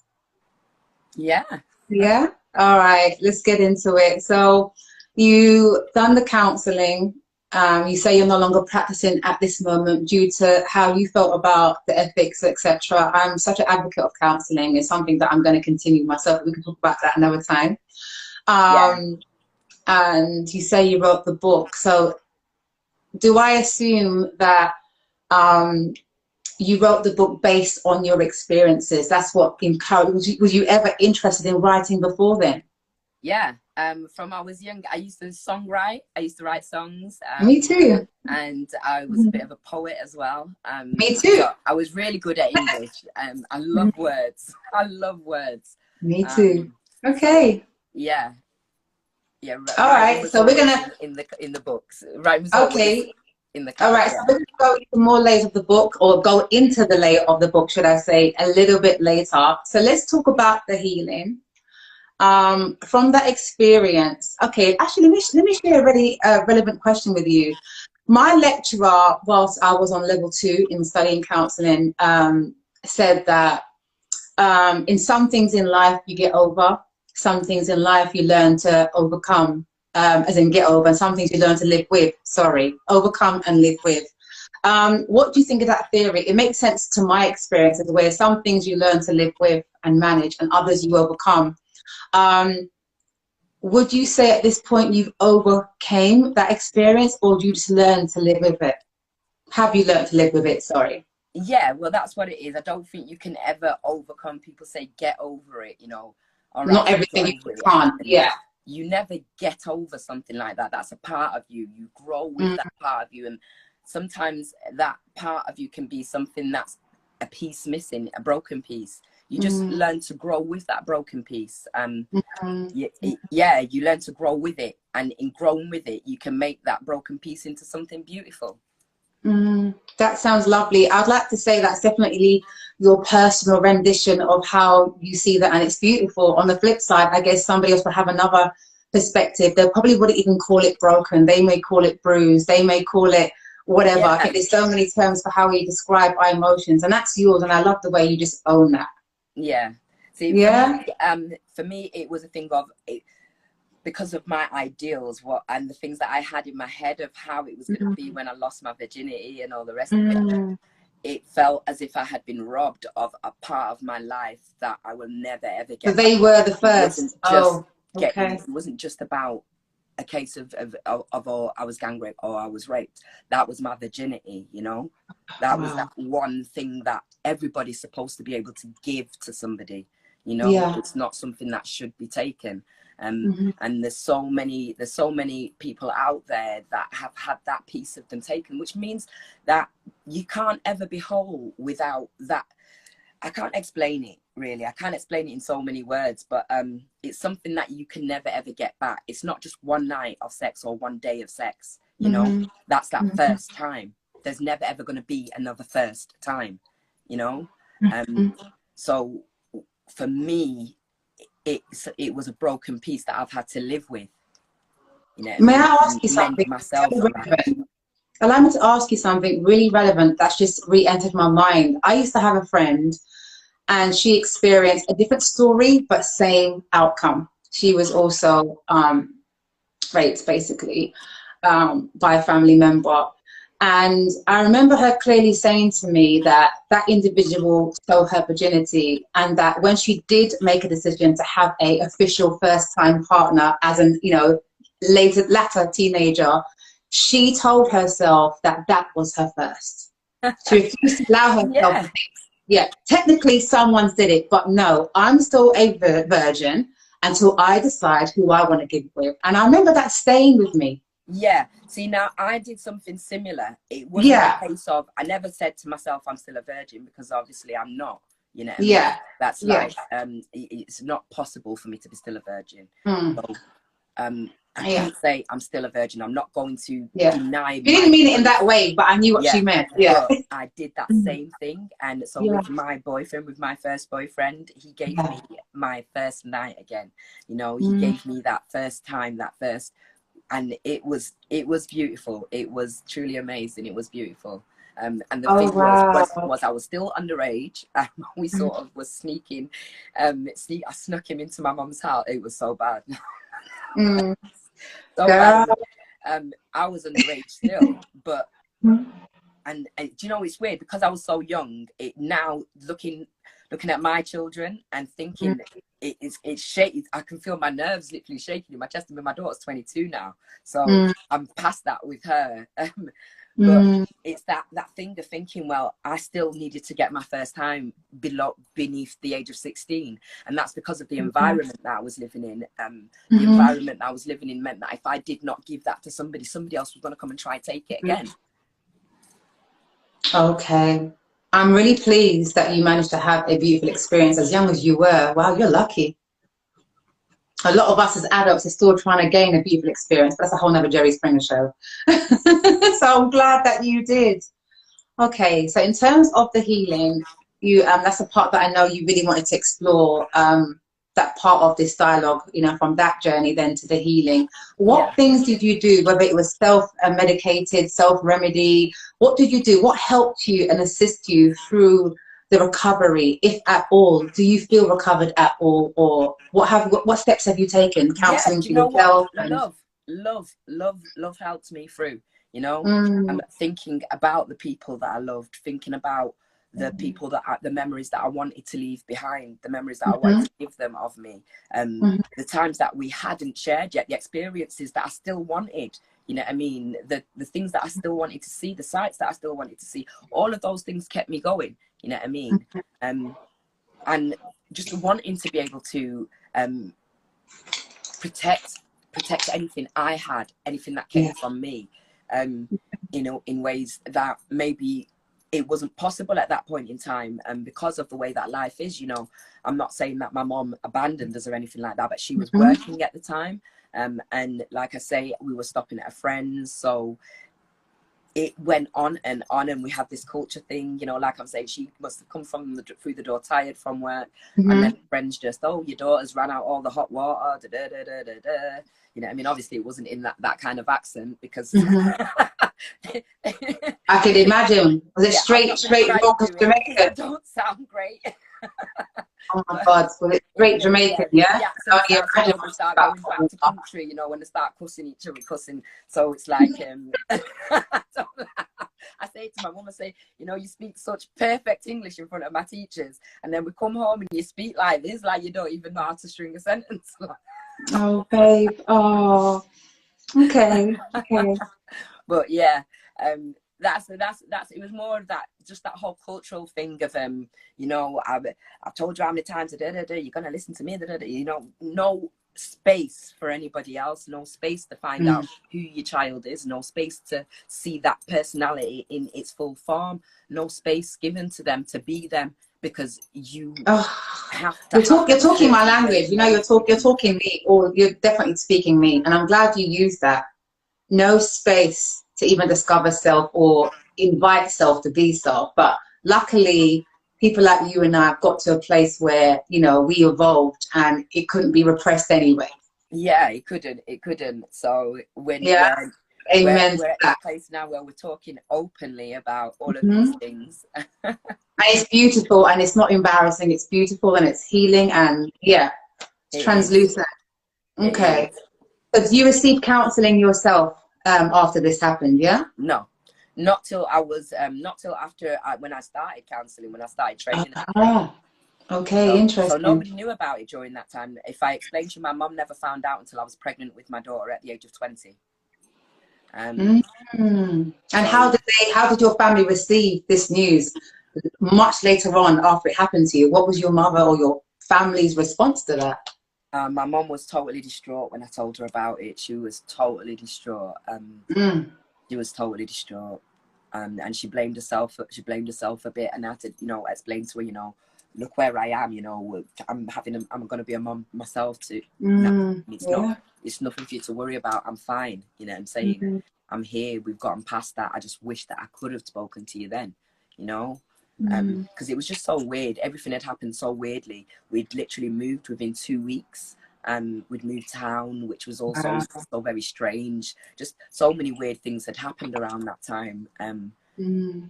Yeah. Yeah? All right, let's get into it. So you done the counseling. You say you're no longer practicing at this moment due to how you felt about the ethics, etc. I'm such an advocate of counseling. It's something that I'm going to continue myself. We can talk about that another time. And you say you wrote the book. So do I assume that you wrote the book based on your experiences? That's what encouraged. Was you ever interested in writing before then? Yeah. From I was young, I used to songwrite. I used to write songs. Me too. And I was a bit of a poet as well. Me too. So I was really good at English. I love words. I love words. Me too. Okay. So, yeah. Yeah. All right. So we're gonna in the books. Right. Okay. In the all right, so we're going to go into more layers of the book, or go into the layer of the book, should I say, a little bit later. So let's talk about the healing. From that experience, okay, actually, let me share a really relevant question with you. My lecturer, whilst I was on level 2 in studying counseling, said that in some things in life you get over, some things in life you learn to overcome. As in get over, and some things you learn to live with, overcome and live with. What do you think of that theory? It makes sense to my experience, where some things you learn to live with and manage, and others you overcome. Would you say at this point you've overcame that experience, or do you just learn to live with it? Have you learned to live with it? Sorry. Yeah, well, that's what it is. I don't think you can ever overcome. People say get over it, you know. All right, not everything you can't. Yeah. You never get over something like that. That's a part of you. You grow with that part of you. And sometimes that part of you can be something that's a piece missing, a broken piece. You just learn to grow with that broken piece. Yeah, you learn to grow with it. And in growing with it, you can make that broken piece into something beautiful. That sounds lovely. I'd like to say that's definitely your personal rendition of how you see that, and it's beautiful. On the flip side, I guess somebody else will have another perspective. They probably wouldn't even call it broken. They may call it bruised. They may call it whatever. I think there's so many terms for how we describe our emotions, and that's yours. And I love the way you just own that. Yeah. See, for me, it was a thing of it. Because of my ideals, and the things that I had in my head of how it was going to be when I lost my virginity and all the rest of it, it felt as if I had been robbed of a part of my life that I will never ever So get they back. were the It wasn't first. just Oh, okay. it wasn't just about a case of oh, I was gang raped or I was raped. That was my virginity, you know. That was that one thing that everybody's supposed to be able to give to somebody, you know. Yeah. It's not something that should be taken. And there's so many people out there that have had that piece of them taken, which means that you can't ever be whole without that. I can't explain it, really. I can't explain it in so many words, but it's something that you can never ever get back. It's not just one night of sex or one day of sex, you know. That's that first time. There's never ever going to be another first time, you know. So for me, it was a broken piece that I've had to live with, you know. May I ask you something? Myself Allow me to ask you something really relevant that's just re-entered my mind. I used to have a friend, and she experienced a different story but same outcome. She was also raped, basically, by a family member. And I remember her clearly saying to me that that individual stole her virginity, and that when she did make a decision to have a official first-time partner as an, you know, latter teenager, she told herself that that was her first. She refused to allow herself to think, yeah, technically someone did it, but no, I'm still a virgin until I decide who I want to give with. And I remember that staying with me. Yeah. See, now I did something similar. It wasn't a case of, I never said to myself I'm still a virgin, because obviously I'm not. You know what I mean? That's like, it's not possible for me to be still a virgin. So, I can't say I'm still a virgin. I'm not going to deny. You didn't mean it in that way, but I knew what you meant. Yeah. But I did that same thing. And so with my boyfriend, with my first boyfriend, he gave me my first night again. You know, he gave me that first time, that first, and it was beautiful. It was truly amazing. It was beautiful. And the thing was I was still underage. We sort of was sneaking. I snuck him into my mum's house. It was so bad. So bad. I was underage still, but and do you know, it's weird because I was so young. It now looking at my children and thinking it's shaky. I can feel my nerves literally shaking in my chest. I mean, my daughter's 22 now, so I'm past that with her. But it's that thing of thinking, well, I still needed to get my first time beneath the age of 16, and that's because of the environment that I was living in. The environment that I was living in meant that if I did not give that to somebody else was going to come and try and take it again. Okay. I'm really pleased that you managed to have a beautiful experience as young as you were. Wow, you're lucky. A lot of us as adults are still trying to gain a beautiful experience, but that's a whole nother Jerry Springer show. So I'm glad that you did. Okay, so in terms of the healing, you that's a part that I know you really wanted to explore, that part of this dialogue, you know, from that journey then to the healing. What things did you do, whether it was self-medicated, self-remedy? What did you do? What helped you and assist you through the recovery, if at all? Do you feel recovered at all, or what steps have you taken? Counseling to yourself? Love helped me through. You know, I'm thinking about the people that I loved, thinking about the people the memories that I wanted to leave behind, the memories that I wanted to give them of me, the times that we hadn't shared yet, the experiences that I still wanted. You know what I mean? The things that I still wanted to see, the sights that I still wanted to see, all of those things kept me going. You know what I mean? And just wanting to be able to protect anything I had, anything that came from me, you know, in ways that maybe it wasn't possible at that point in time, and because of the way that life is. You know, I'm not saying that my mom abandoned us or anything like that, but she was working at the time, and like I say, we were stopping at a friend's, so it went on, and we had this culture thing, you know, like I'm saying, she must have come through the door tired from work, and then friends just, oh, your daughter's ran out all the hot water, da, da, da, da, da, da. You know, I mean, obviously it wasn't in that kind of accent, because I could imagine. Was it straight Jamaican? That don't sound great. Oh my God, was it straight Jamaican? Yeah. Oh, yeah. When they start going back to country, you know, when they start cussing each other, so it's like I say to my mum, I say, you know, you speak such perfect English in front of my teachers, and then we come home and you speak like this, like you don't even know how to string a sentence. Oh, babe. Oh, okay. Okay. But yeah, that's it was more of that, just that whole cultural thing of you know, I've told you how many times, you're gonna listen to me, you know, no space for anybody else, no space to find out who your child is, no space to see that personality in its full form, no space given to them to be them, because you have to you're talking my language, you know, you're talking me, or you're definitely speaking me, and I'm glad you used that. No space to even discover self or invite self to be self. But luckily, people like you and I got to a place where, you know, we evolved and it couldn't be repressed anyway. Yeah, it couldn't. So when Amen. we're at a place now where we're talking openly about all of these things. And it's beautiful, and it's not embarrassing. It's beautiful, and it's healing, and yeah, it's translucent. Okay. So do you receive counseling yourself after this happened? Yeah. No, not till I was not till after when I started counseling, when I started training. Okay, interesting. So nobody knew about it during that time. If I explained to you, my mum never found out until I was pregnant with my daughter at the age of 20. And how did your family receive this news much later on after it happened to you? What was your mother or your family's response to that? My mum was totally distraught when I told her about it. She was totally distraught. She was totally distraught, and she blamed herself. She blamed herself a bit, and I had to, you know, explain to her, you know, look where I am. You know, I'm going to be a mum myself too. No, it's nothing for you to worry about. I'm fine. You know what I'm saying? I'm here. We've gotten past that. I just wish that I could have spoken to you then. You know. Because it was just so weird. Everything had happened so weirdly. We'd literally moved within 2 weeks. We'd moved town, which was also so very strange. Just so many weird things had happened around that time.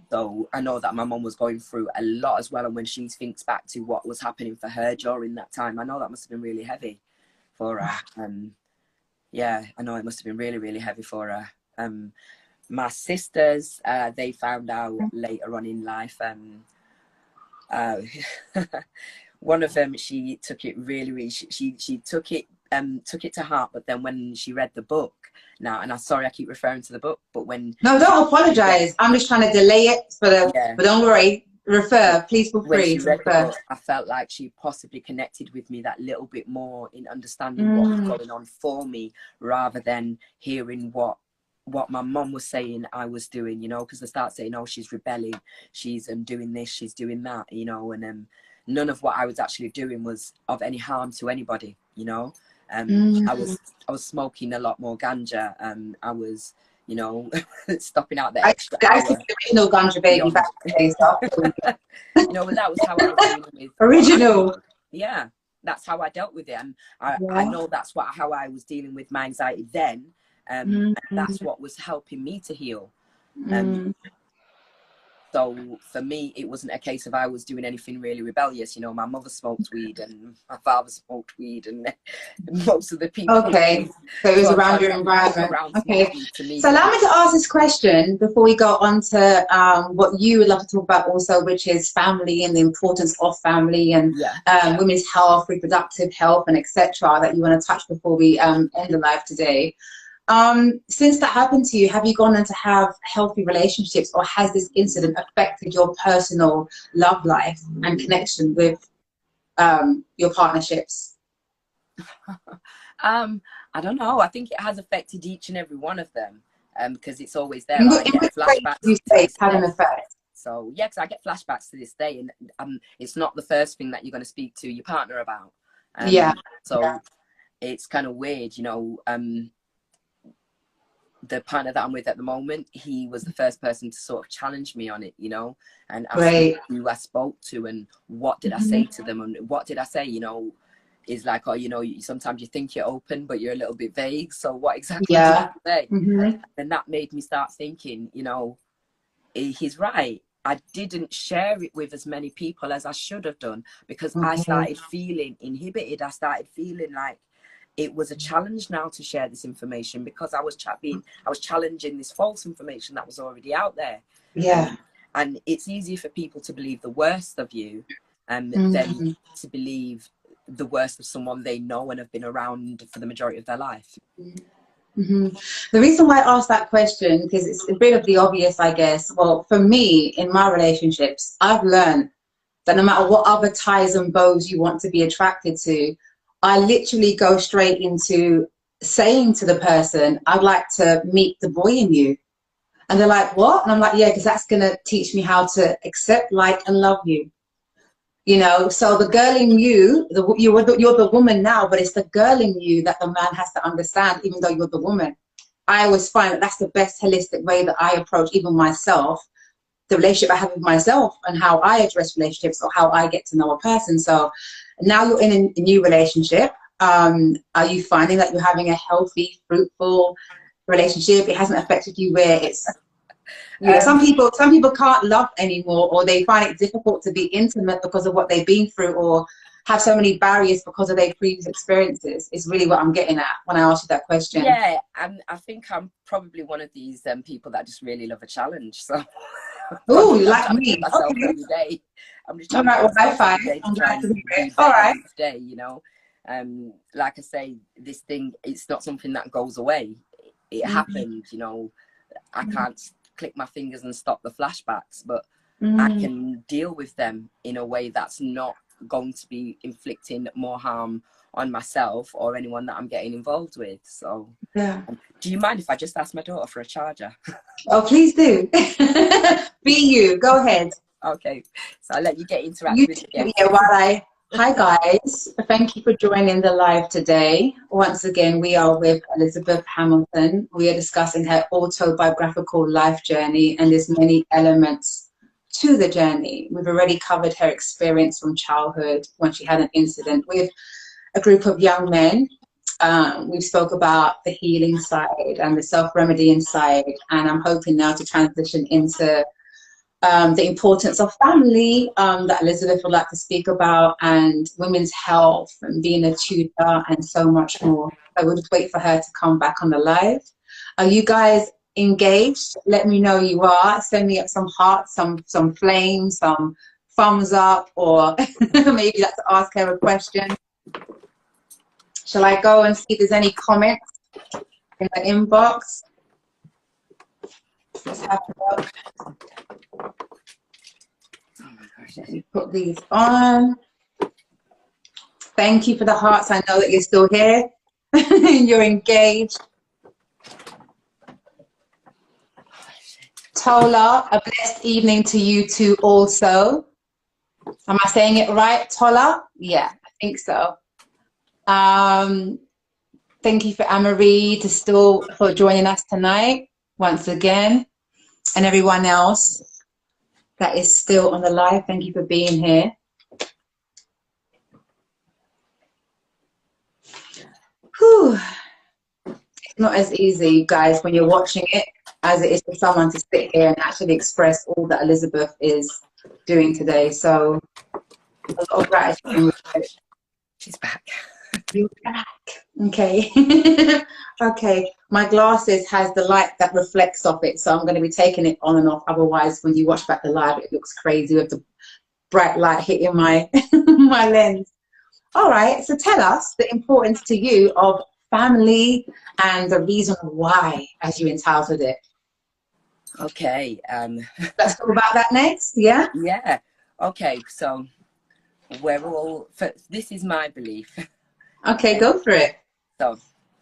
So I know that my mum was going through a lot as well. And when she thinks back to what was happening for her during that time, I know that must have been really heavy for her. Yeah, I know it must have been really, really heavy for her. My sisters, they found out later on in life. One of them, she took it really, she took it to heart. But then when she read the book now, and I'm sorry I keep referring to the book, but when don't apologize. I'm just trying to delay it but don't worry. Please feel free. When she read the book, I felt like she possibly connected with me that little bit more in understanding what was going on for me, rather than hearing what my mum was saying I was doing, you know, because they start saying, oh, she's rebelling, she's doing this, she's doing that, you know, and none of what I was actually doing was of any harm to anybody, you know. I was smoking a lot more ganja. I was, you know, stopping out the extra hour. I think the original ganja baby back in the day. You know, but that was how I was dealing with original. Yeah, that's how I dealt with it, and I know that's how I was dealing with my anxiety then. And that's what was helping me to heal. So for me, it wasn't a case of I was doing anything really rebellious. You know, my mother smoked weed and my father smoked weed, and most of the people. Okay, so it was around your environment. Okay, so allow me to ask this question before we go on to what you would love to talk about also, which is family and the importance of family and women's health, reproductive health, and etc. that you want to touch before we end the live today. Since that happened to you, have you gone on to have healthy relationships, or has this incident affected your personal love life and connection with your partnerships? I don't know. I think it has affected each and every one of them, because it's always there. Like, I get flashbacks. You say it's had an effect. So yeah, because I get flashbacks to this day, and it's not the first thing that you're going to speak to your partner about. So it's kind of weird, you know. The partner that I'm with at the moment, he was the first person to sort of challenge me on it, you know, and ask me who I spoke to and what did I say to them, and what did I say, you know, is like, oh, you know, sometimes you think you're open, but you're a little bit vague. So what exactly did I say? And that made me start thinking, you know, he's right. I didn't share it with as many people as I should have done, because I started feeling inhibited. I started feeling like it was a challenge now to share this information, because I was challenging this false information that was already out there. Yeah. And it's easier for people to believe the worst of you than to believe the worst of someone they know and have been around for the majority of their life. The reason why I asked that question, because it's a bit of the obvious, I guess. Well, for me, in my relationships, I've learned that no matter what other ties and bows you want to be attracted to, I literally go straight into saying to the person, I'd like to meet the boy in you. And they're like, what? And I'm like, yeah, because that's going to teach me how to accept, like, and love you. You know, so the girl in you, you're the woman now, but it's the girl in you that the man has to understand, even though you're the woman. I always find that that's the best holistic way that I approach even myself, the relationship I have with myself, and how I address relationships, or how I get to know a person. So now you're in a new relationship. Are you finding that you're having a healthy, fruitful relationship? It hasn't affected you where it's, you know, some people can't love anymore, or they find it difficult to be intimate because of what they've been through, or have so many barriers because of their previous experiences. Is really what I'm getting at when I asked you that question. Yeah, and I think I'm probably one of these people that just really love a challenge. So, oh, like me. Myself Okay. every day. I'm just all right. Well, high five. I'm glad to hear it. All right. Each day, you know. Like I say, this thing, it's not something that goes away. It happened, you know. I can't click my fingers and stop the flashbacks, but I can deal with them in a way that's not going to be inflicting more harm on myself or anyone that I'm getting involved with. So yeah. Do you mind if I just ask my daughter for a charger? Oh, please do. Be you. Go ahead. Okay, so I'll let you get interactive with it. Yeah, hi guys, thank you for joining the live today. Once again, we are with Elizabeth Hamilton. We are discussing her autobiographical life journey, and there's many elements to the journey. We've already covered her experience from childhood when she had an incident with a group of young men. We spoke about the healing side and the self-remedying side, and I'm hoping now to transition into the importance of family that Elizabeth would like to speak about, and women's health and being a tutor and so much more. I would just wait for her to come back on the live. Are you guys engaged? Let me know you are. Send me up some hearts, some flames, some thumbs up, or maybe that's to ask her a question. Shall I go and see if there's any comments in the inbox? Let's have a look. Let me put these on. Thank you for the hearts. I know that you're still here. You're engaged. Tola, a blessed evening to you too also. Am I saying it right, Tola? Yeah, I think so. Thank you for Amarie for joining us tonight once again, and everyone else that is still on the live. Thank you for being here. Whew. It's not as easy, guys, when you're watching it as it is for someone to sit here and actually express all that Elizabeth is doing today. So a lot of gratitude. She's back. You're back. Okay. Okay. My glasses has the light that reflects off it, so I'm going to be taking it on and off. Otherwise, when you watch back the live, it looks crazy with the bright light hitting my my lens. All right. So tell us the importance to you of family and the reason why, as you entitled it. Okay. Let's talk about that next. Yeah. Yeah. Okay. So this is my belief. Okay, go for it. So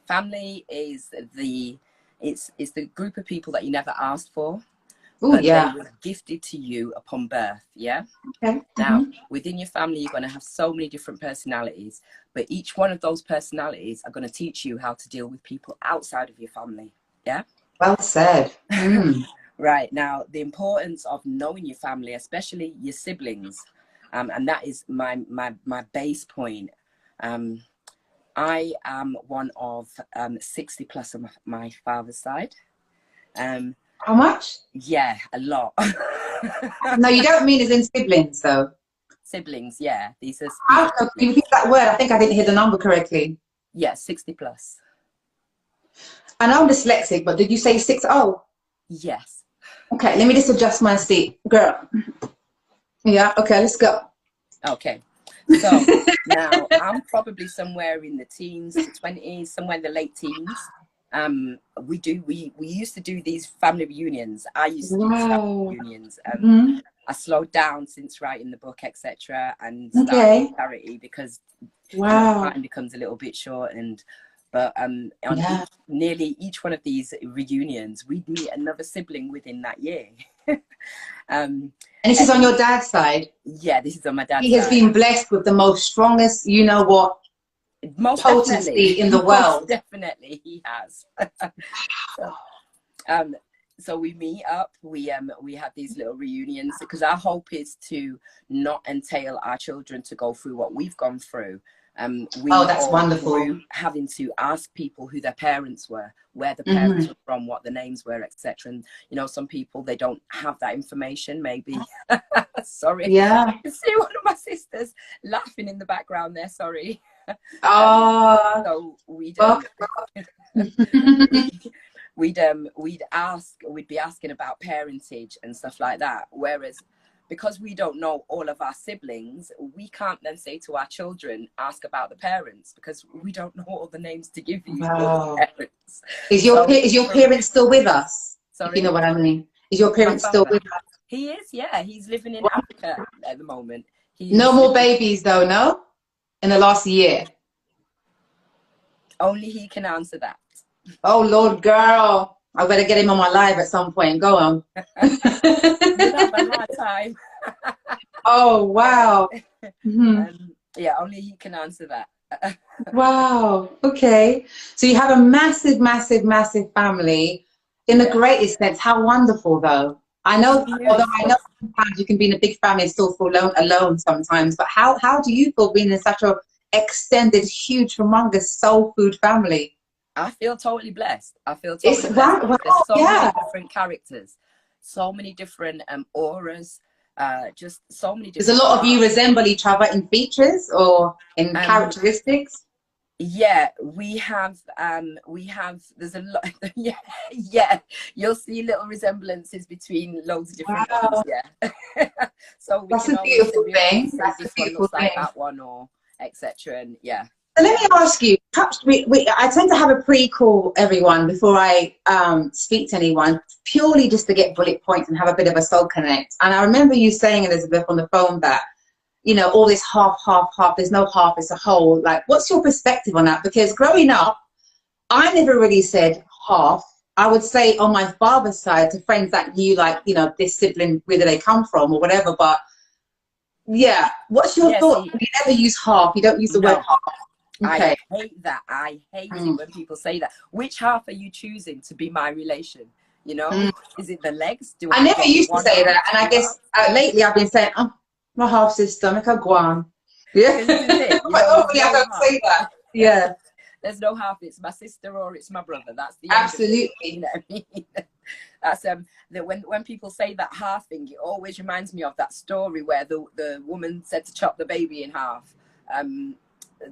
family is it's the group of people that you never asked for. Oh, yeah. They were gifted to you upon birth. Yeah. Okay. Now, within your family, you're going to have so many different personalities, but each one of those personalities are going to teach you how to deal with people outside of your family. Yeah. Well said. Right. Now, the importance of knowing your family, especially your siblings, and that is my base point. I am one of 60 plus of my father's side. How much? Yeah, a lot. No, you don't mean as in siblings, though. Siblings, yeah. These are. You repeat that word. I think I didn't hear the number correctly. Yeah, 60 plus. I know I'm dyslexic, but did you say 60? Yes. Okay, let me just adjust my seat. Girl. Yeah, okay, let's go. Okay. So now I'm probably somewhere in the teens to 20s, somewhere in the late teens. We used to do these family reunions. I used to do these family reunions. I slowed down since writing the book, etc., and started charity because time becomes a little bit shortened. But on nearly each one of these reunions, we'd meet another sibling within that year. And this is on your dad's side? Yeah, this is on my dad's side. He has been blessed with the most strongest, you know what, most potency definitely in the world. Most definitely he has. So we meet up, we have these little reunions, because our hope is to not entail our children to go through what we've gone through. That's wonderful. Having to ask people who their parents were, where the parents were from, what the names were, etc. And you know, some people, they don't have that information, maybe. Sorry. Yeah. I can see one of my sisters laughing in the background there, sorry. So we'd be asking about parentage and stuff like that, whereas because we don't know all of our siblings, we can't then say to our children, ask about the parents, because we don't know all the names to give you. Parents. Is your parents still with us? Sorry? If you know what I mean. Is your parents still with us? He is, yeah. He's living in Africa at the moment. No more babies though, no? In the last year? Only he can answer that. Oh, Lord, girl. I better get him on my live at some point. Go on. Time. Oh, wow. Yeah, only he can answer that. Wow. Okay. So you have a massive, massive, massive family in the greatest sense. How wonderful, though. I know, although I know sometimes you can be in a big family and still feel alone sometimes, but how do you feel being in such a extended, huge, humongous soul food family? I feel totally blessed. I feel totally blessed. There's so many different characters, so many different auras, just so many different. Does a lot of you resemble each other in features or in characteristics? Yeah, we have, there's a lot, yeah, you'll see little resemblances between loads of different ones, yeah. So we that's can a beautiful thing. That's a beautiful thing. Like that one, or etc. And yeah. So let me ask you, perhaps I tend to have a pre-call, everyone, before I speak to anyone, purely just to get bullet points and have a bit of a soul connect. And I remember you saying, Elizabeth, on the phone that, you know, all this half, there's no half, it's a whole. Like, what's your perspective on that? Because growing up, I never really said half. I would say on my father's side to friends that knew, like, you know, this sibling, where do they come from or whatever. But yeah, what's your thought? You never use half. You don't use the word half. Okay. I hate that. I hate it when people say that. Which half are you choosing to be my relation? You know, is it the legs? I never used to say that, and I guess lately I've been saying, "Oh, my half sister, make her go on." Yeah, but hopefully I don't say that. Yeah, there's no half. It's my sister or it's my brother. That's the absolutely. You know what I mean? That's that when people say that half thing, it always reminds me of that story where the woman said to chop the baby in half.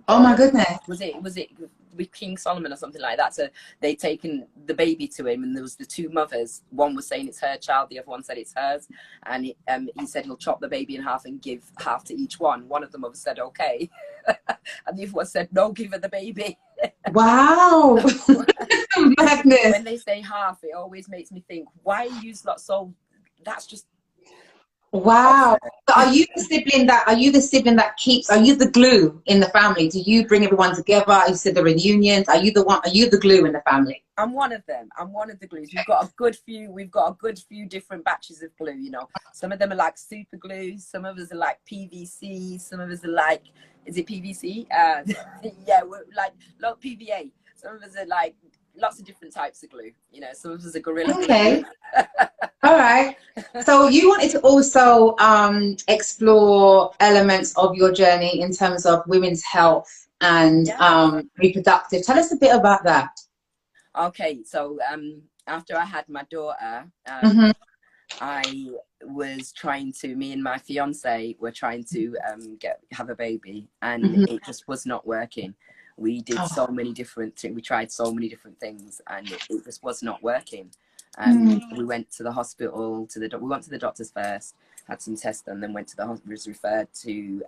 Oh my goodness. Was it with King Solomon or something like that? So they'd taken the baby to him, and there was the two mothers. One was saying it's her child, the other one said it's hers, and he said he'll chop the baby in half and give half to each one. One of the mothers said okay, and the other one said no, give her the baby. Wow. Madness. When they say half, it always makes me think, why use that? So that's just wow. So are you the sibling that keeps, are you the glue in the family? Do you bring everyone together? You said the reunions. Are you the glue in the family? I'm one of them. I'm one of the glues. We've got a good few different batches of glue, you know. Some of them are like super glue, some of us are like PVC, some of us are like, is it PVC? Yeah, we're like PVA. Some of us are like lots of different types of glue, you know. Some of us are gorilla glue. All right. So you wanted to also explore elements of your journey in terms of women's health and reproductive. Tell us a bit about that. Okay, so after I had my daughter, I was me and my fiance were trying to have a baby, and it just was not working. We did so many different things. We tried so many different things, and it just was not working. We went to the hospital, we went to the doctors first, had some tests done, then went to the hospital, was referred to,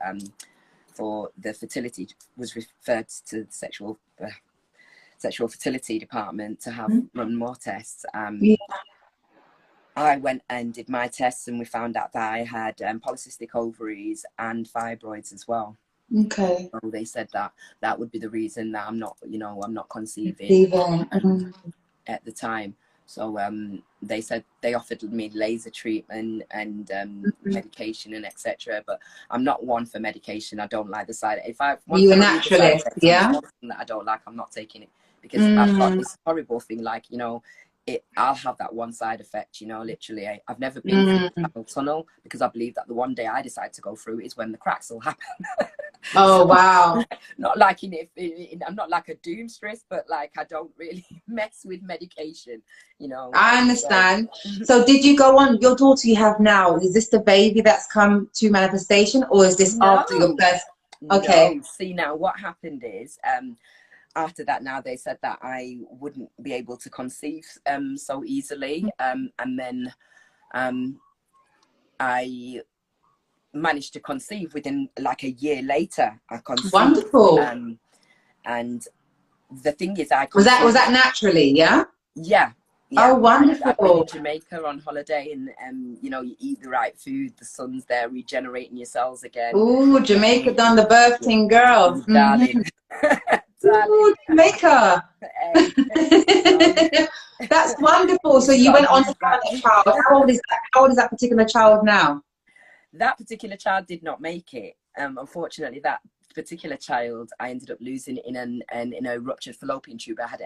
for the fertility, was referred to the sexual fertility department to have run more tests. I went and did my tests, and we found out that I had polycystic ovaries and fibroids as well. Okay. So they said that that would be the reason that I'm not, you know, I'm not conceiving at the time. So they said they offered me laser treatment and medication and etc. But I'm not one for medication. I don't like the side. If I want you a naturalist, yeah, that I don't like, I'm not taking it, because I've got this horrible thing, like, you know, I'll have that one side effect, you know, literally. I've never been through the tunnel, because I believe that the one day I decide to go through is when the cracks will happen. Oh, so, wow. Not like I'm not like a doomstress, but like I don't really mess with medication, you know. I understand. So did you go on, your daughter you have now, is this the baby that's come to manifestation, or is this after your first? Okay. No. See, now what happened is, after that, now they said that I wouldn't be able to conceive so easily, and then I managed to conceive within like a year later. I conceived. Wonderful. And the thing is, was that naturally? Yeah. Yeah. Oh, wonderful. I went to Jamaica on holiday, and you know, you eat the right food, the sun's there regenerating your cells again. Ooh, Jamaica done the birth thing, girl. Darling. Ooh, Jamaica. That's wonderful. So you went on to have a child. How old is that particular child now? That particular child did not make it. Unfortunately, that particular child I ended up losing in a ruptured fallopian tube. I had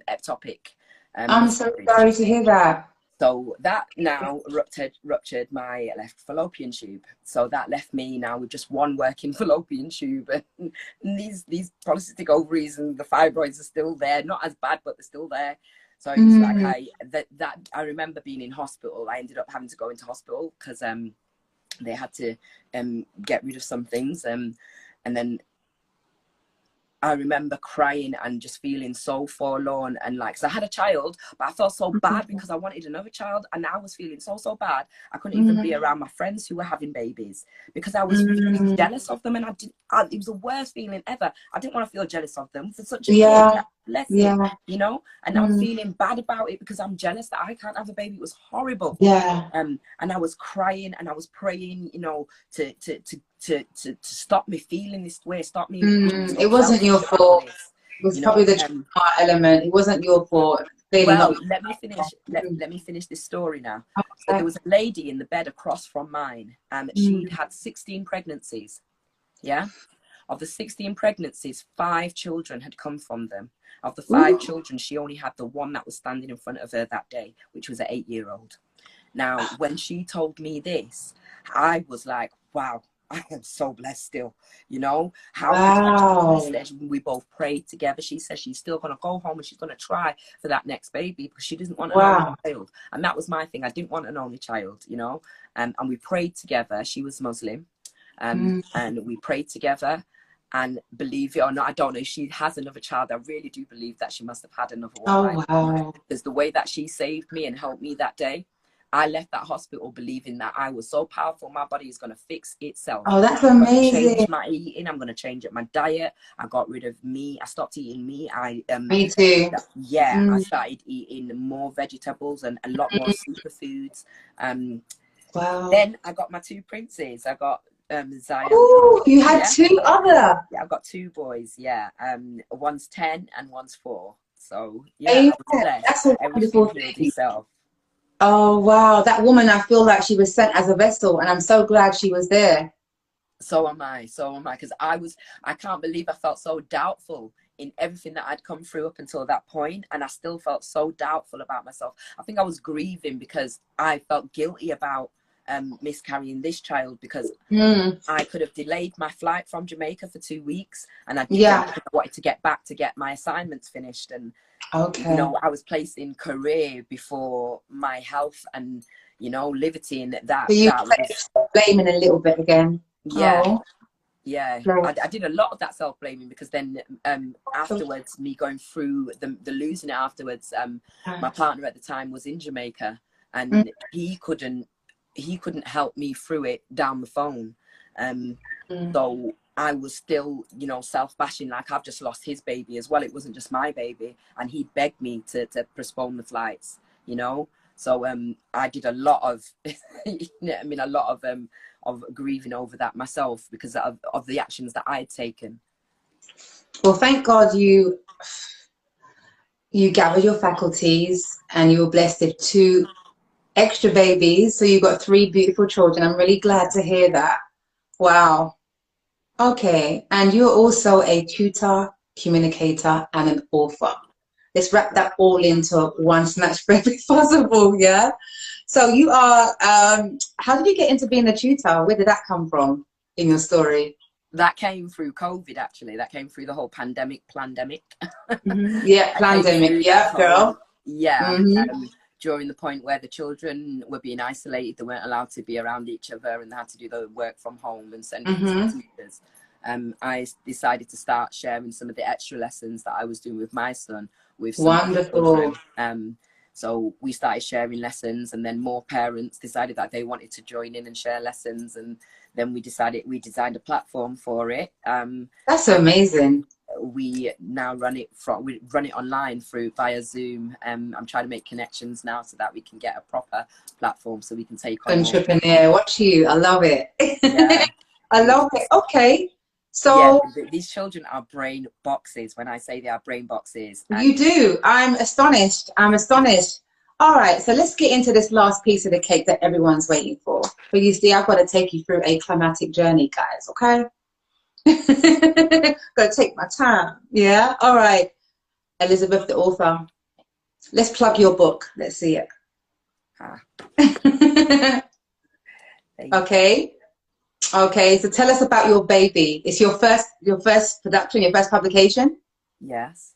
ectopic. I'm so sorry to hear that. So that now ruptured my left fallopian tube. So that left me now with just one working fallopian tube, and these polycystic ovaries and the fibroids are still there. Not as bad, but they're still there. So it was like I remember being in hospital. I ended up having to go into hospital because they had to get rid of some things, and then I remember crying and just feeling so forlorn, and like, so I had a child, but I felt so bad because I wanted another child, and I was feeling so bad I couldn't even be around my friends who were having babies, because I was really jealous of them, and it was the worst feeling ever. I didn't want to feel jealous of them for such a kid. Bless it, you know, and I'm feeling bad about it because I'm jealous that I can't have a baby. It was horrible. And I was crying and I was praying, you know, to stop me feeling this way, stop me. It wasn't your fault. It was probably the trauma element. It wasn't your fault. Well, let me finish. Let me finish this story now. Okay. So there was a lady in the bed across from mine, and she'd had 16 pregnancies. Yeah. Of the 16 pregnancies, 5 children had come from them. Of the 5 children, she only had the one that was standing in front of her that day, which was an 8-year-old. Now, when she told me this, I was like, wow, I am so blessed still, you know? We both prayed together. She says she's still going to go home and she's going to try for that next baby because she doesn't want an only child. And that was my thing. I didn't want an only child, you know? And we prayed together. She was Muslim. And we prayed together. And believe it or not, I don't know if she has another child. I really do believe that she must have had another one. Oh, wow. Because the way that she saved me and helped me that day, I left that hospital believing that I was so powerful, my body is going to fix itself. Oh, that's amazing. I'm going to change my eating. I'm going to change up my diet. I got rid of meat. I stopped eating meat. Me too. Yeah, I started eating more vegetables and a lot more superfoods. Wow. Then I got my 2 princes. I got Zion. Oh, you had 2 other. Yeah, I've got 2 boys. Yeah, one's 10 and one's 4. So yeah, that's a wonderful thing. Itself. Oh wow, that woman, I feel like she was sent as a vessel, and I'm so glad she was there. So am I, because I can't believe I felt so doubtful in everything that I'd come through up until that point, and I still felt so doubtful about myself. I think I was grieving because I felt guilty about miscarrying this child, because I could have delayed my flight from Jamaica for 2 weeks, and I wanted to get back to get my assignments finished, and you know, I was placed in career before my health and, you know, liberty, and that. So you blaming a little bit again. Yeah. Yeah, I did a lot of that self-blaming, because then afterwards, me going through the losing it afterwards, my partner at the time was in Jamaica, and he couldn't help me through it down the phone. So I was still, you know, self-bashing, like I've just lost his baby as well. It wasn't just my baby, and he begged me to postpone the flights, you know. So I did a lot of, you know, I mean, a lot of grieving over that myself, because of the actions that I had taken. Well, thank God you gathered your faculties and you were blessed with 2 extra babies. So you've got 3 beautiful children. I'm really glad to hear that. Wow. Okay. And you're also a tutor, communicator, and an author. Let's wrap that all into one snatch breath if possible, yeah? So you are, how did you get into being a tutor? Where did that come from in your story? That came through COVID, actually. That came through the whole pandemic. Yeah, pandemic, yeah, girl. Yeah, during the point where the children were being isolated, they weren't allowed to be around each other, and they had to do the work from home and send it to tutors. I decided to start sharing some of the extra lessons that I was doing with my son with some wonderful children. So we started sharing lessons, and then more parents decided that they wanted to join in and share lessons, and then we designed a platform for it. That's amazing. We now run it online via Zoom. I'm trying to make connections now so that we can get a proper platform, so we can take on entrepreneur. Watch you. I love it. Yeah. I love it. Okay. So yeah, these children are brain boxes. When I say they are brain boxes, you do. I'm astonished. I'm astonished. All right, so let's get into this last piece of the cake that everyone's waiting for. But you see, I've got to take you through a climatic journey, guys. Okay. Gotta take my time. Yeah. All right, Elizabeth, the author. Let's plug your book. Let's see it. Okay. Okay, so tell us about your baby. It's your first production, your first publication? Yes.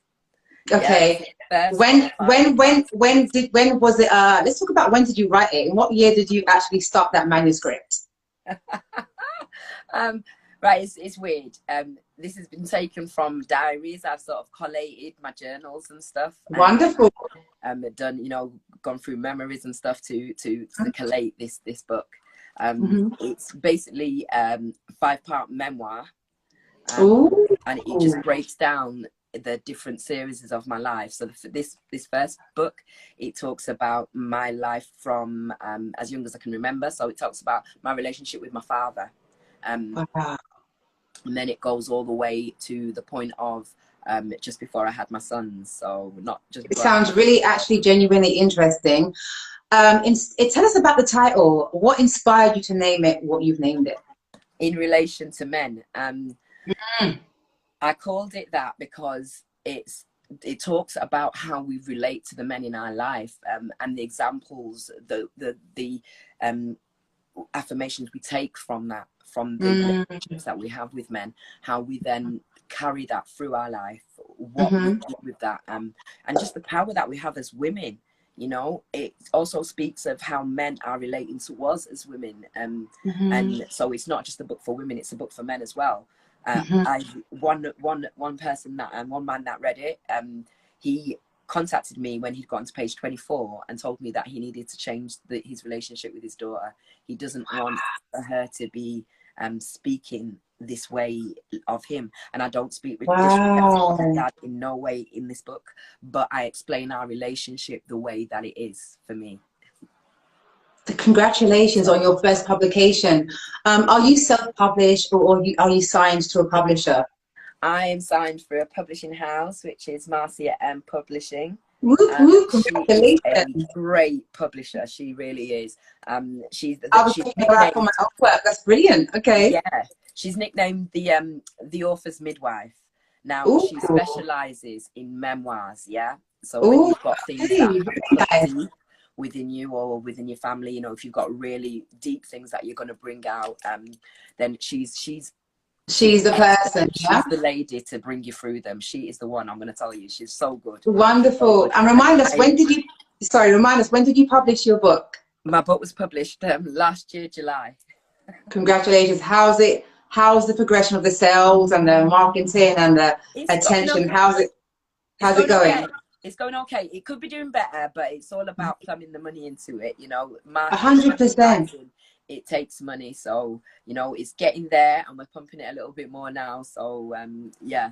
Okay. Yes. When was it, let's talk about when did you write it and what year did you actually start that manuscript? Right, it's weird. This has been taken from diaries. I've sort of collated my journals and stuff. Wonderful. Done, you know, gone through memories and stuff to collate this book. It's basically 5-part memoir, and it just breaks down the different series of my life. So this first book, it talks about my life from as young as I can remember. So it talks about my relationship with my father, wow. And then it goes all the way to the point of just before I had my sons. So not just. It sounds really actually genuinely interesting. Tell us about the title. What inspired you to name it what you've named it? In relation to men. I called it that because it talks about how we relate to the men in our life, and the examples, the affirmations we take from that, from the relationships that we have with men, how we then carry that through our life, what we do with that, and just the power that we have as women. You know, it also speaks of how men are relating to us as women, and so it's not just a book for women; it's a book for men as well. One person that one man that read it, he contacted me when he'd gotten to page 24 and told me that he needed to change his relationship with his daughter. He doesn't want her to be speaking this way of him, and I don't speak with disrespect to dad in no way in this book, but I explain our relationship the way that it is for me. Congratulations on your first publication. Are you self-published, or are you signed to a publisher? I am signed for a publishing house, which is Marcia M Publishing. Congratulations. She's a great publisher. She really is. I was thinking about for my own work. That's brilliant. Okay. Yeah, she's nicknamed the author's midwife. Now she specializes in memoirs. Yeah, so when you've got things that are deep within you or within your family, you know, if you've got really deep things that you're going to bring out, then she's the person. She's the lady to bring you through them. She is the one. I'm going to tell you, she's so good. Wonderful. And remind us, when did you publish your book? My book was published last year, July. Congratulations. How's it how's the progression of the sales and the marketing and the It's attention? okay. How's it going? Okay. It's going okay. It could be doing better, but it's all about plumbing the money into it. You know, marketing, 100%. it takes money. So, you know, it's getting there, and we're pumping it a little bit more now. So, yeah.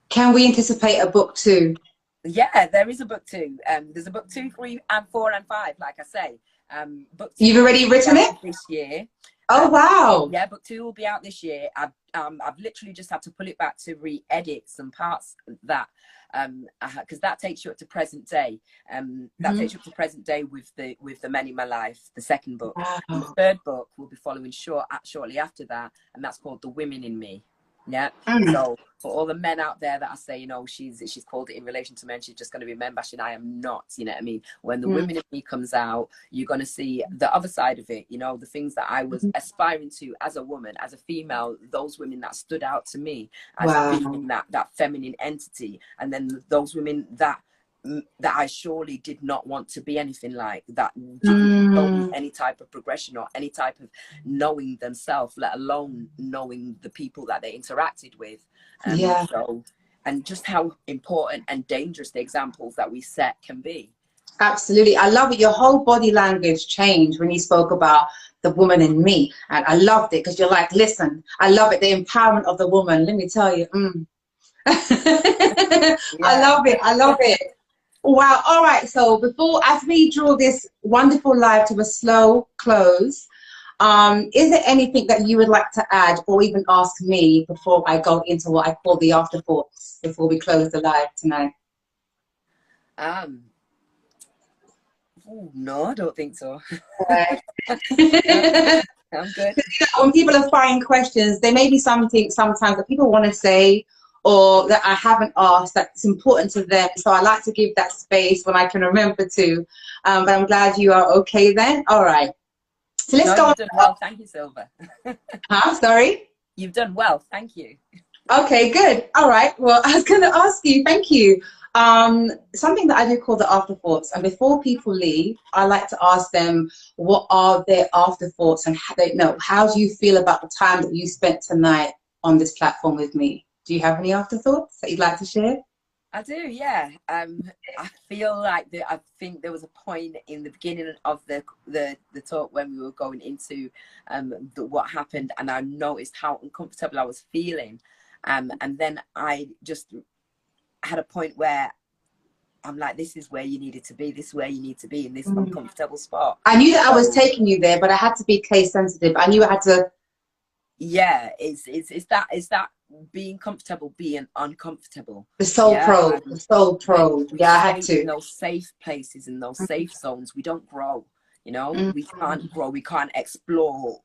Can we anticipate a book 2? Yeah, there is a book 2. There's a book 2, 3, and 4, and 5. Like I say, book 2. You've already written it this year. Oh wow! Yeah, book 2 will be out this year. I've literally just had to pull it back to re-edit some parts that because that takes you up to present day. That takes you up to present day with the Men in My Life, the second book. Wow. And the third book will be following shortly after that, and that's called The Women in Me. Yeah. So for all the men out there that I say, you know, she's called it in relation to men, she's just going to be men bashing. I am not, you know what I mean? When The Women in Me comes out, you're going to see the other side of it, you know, the things that I was aspiring to as a woman, as a female, those women that stood out to me as being that feminine entity. And then those women that I surely did not want to be anything like that, didn't know any type of progression or any type of knowing themselves, let alone knowing the people that they interacted with. So, and just how important and dangerous the examples that we set can be. Absolutely. I love it. Your whole body language changed when you spoke about the woman in me. And I loved it because you're like, listen, I love it. The empowerment of the woman. Let me tell you. I love it. I love it. Wow. All right. So as we draw this wonderful live to a slow close, is there anything that you would like to add or even ask me before I go into what I call the afterthoughts before we close the live tonight? No, I don't think so. Right. I'm good. When people are firing questions, there may be something sometimes that people want to say or that I haven't asked that's important to them. So I like to give that space when I can remember to. But I'm glad you are okay then. All right. So let's go. You've done well. Thank you, Silver. Sorry? You've done well. Thank you. Okay, good. All right. Well, I was going to ask you, thank you. Something that I do call the afterthoughts. And before people leave, I like to ask them, what are their afterthoughts and how do you feel about the time that you spent tonight on this platform with me? Do you have any afterthoughts that you'd like to share? I do, yeah. I feel like I think there was a point in the beginning of the talk when we were going into what happened, and I noticed how uncomfortable I was feeling. And then I just had a point where I'm like, this is where you needed to be. This is where you need to be, in this uncomfortable spot. I knew that I was taking you there, but I had to be case sensitive. I knew I had to. Yeah, it's that being comfortable, being uncomfortable. The soul probe. The soul probe. Yeah, I had to. In those safe places, in those safe zones, we don't grow. You know, we can't grow. We can't explore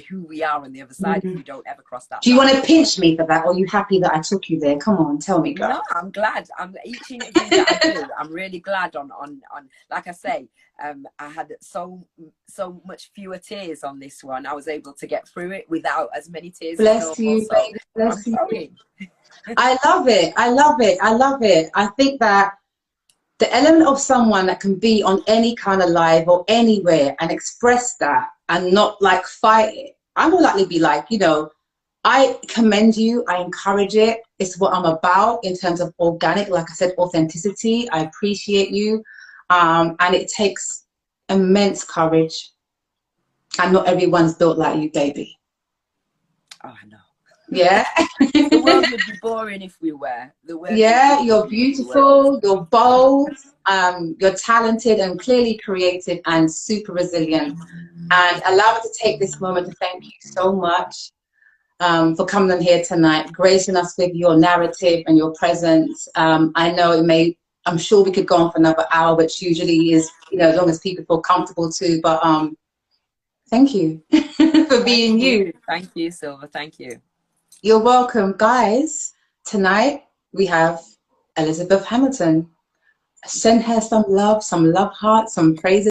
who we are on the other side if we don't ever cross that. Do you want to pinch me for that, or are you happy that I took you there? Come on, tell me, girl. No, I'm glad. Each interview that I do, I'm really glad on. Like I say, I had so much fewer tears on this one. I was able to get through it without as many tears. Bless you, baby. Bless you. I love it. I love it. I love it. I think that the element of someone that can be on any kind of live or anywhere and express that and not like fight it, I will likely be like, you know, I commend you. I encourage it. It's what I'm about in terms of organic, like I said, authenticity. I appreciate you. And it takes immense courage. And not everyone's built like you, baby. Oh, I know. Yeah. The world would be boring if we were. Yeah, you're beautiful, you're bold, you're talented and clearly creative and super resilient. And allow me to take this moment to thank you so much for coming on here tonight, gracing us with your narrative and your presence. I know I'm sure we could go on for another hour, which usually is, you know, as long as people feel comfortable too. But thank you for being you. Thank you, Silver. Thank you. You're welcome, guys. Tonight we have Elizabeth Hamilton. Send her some love hearts, some praises.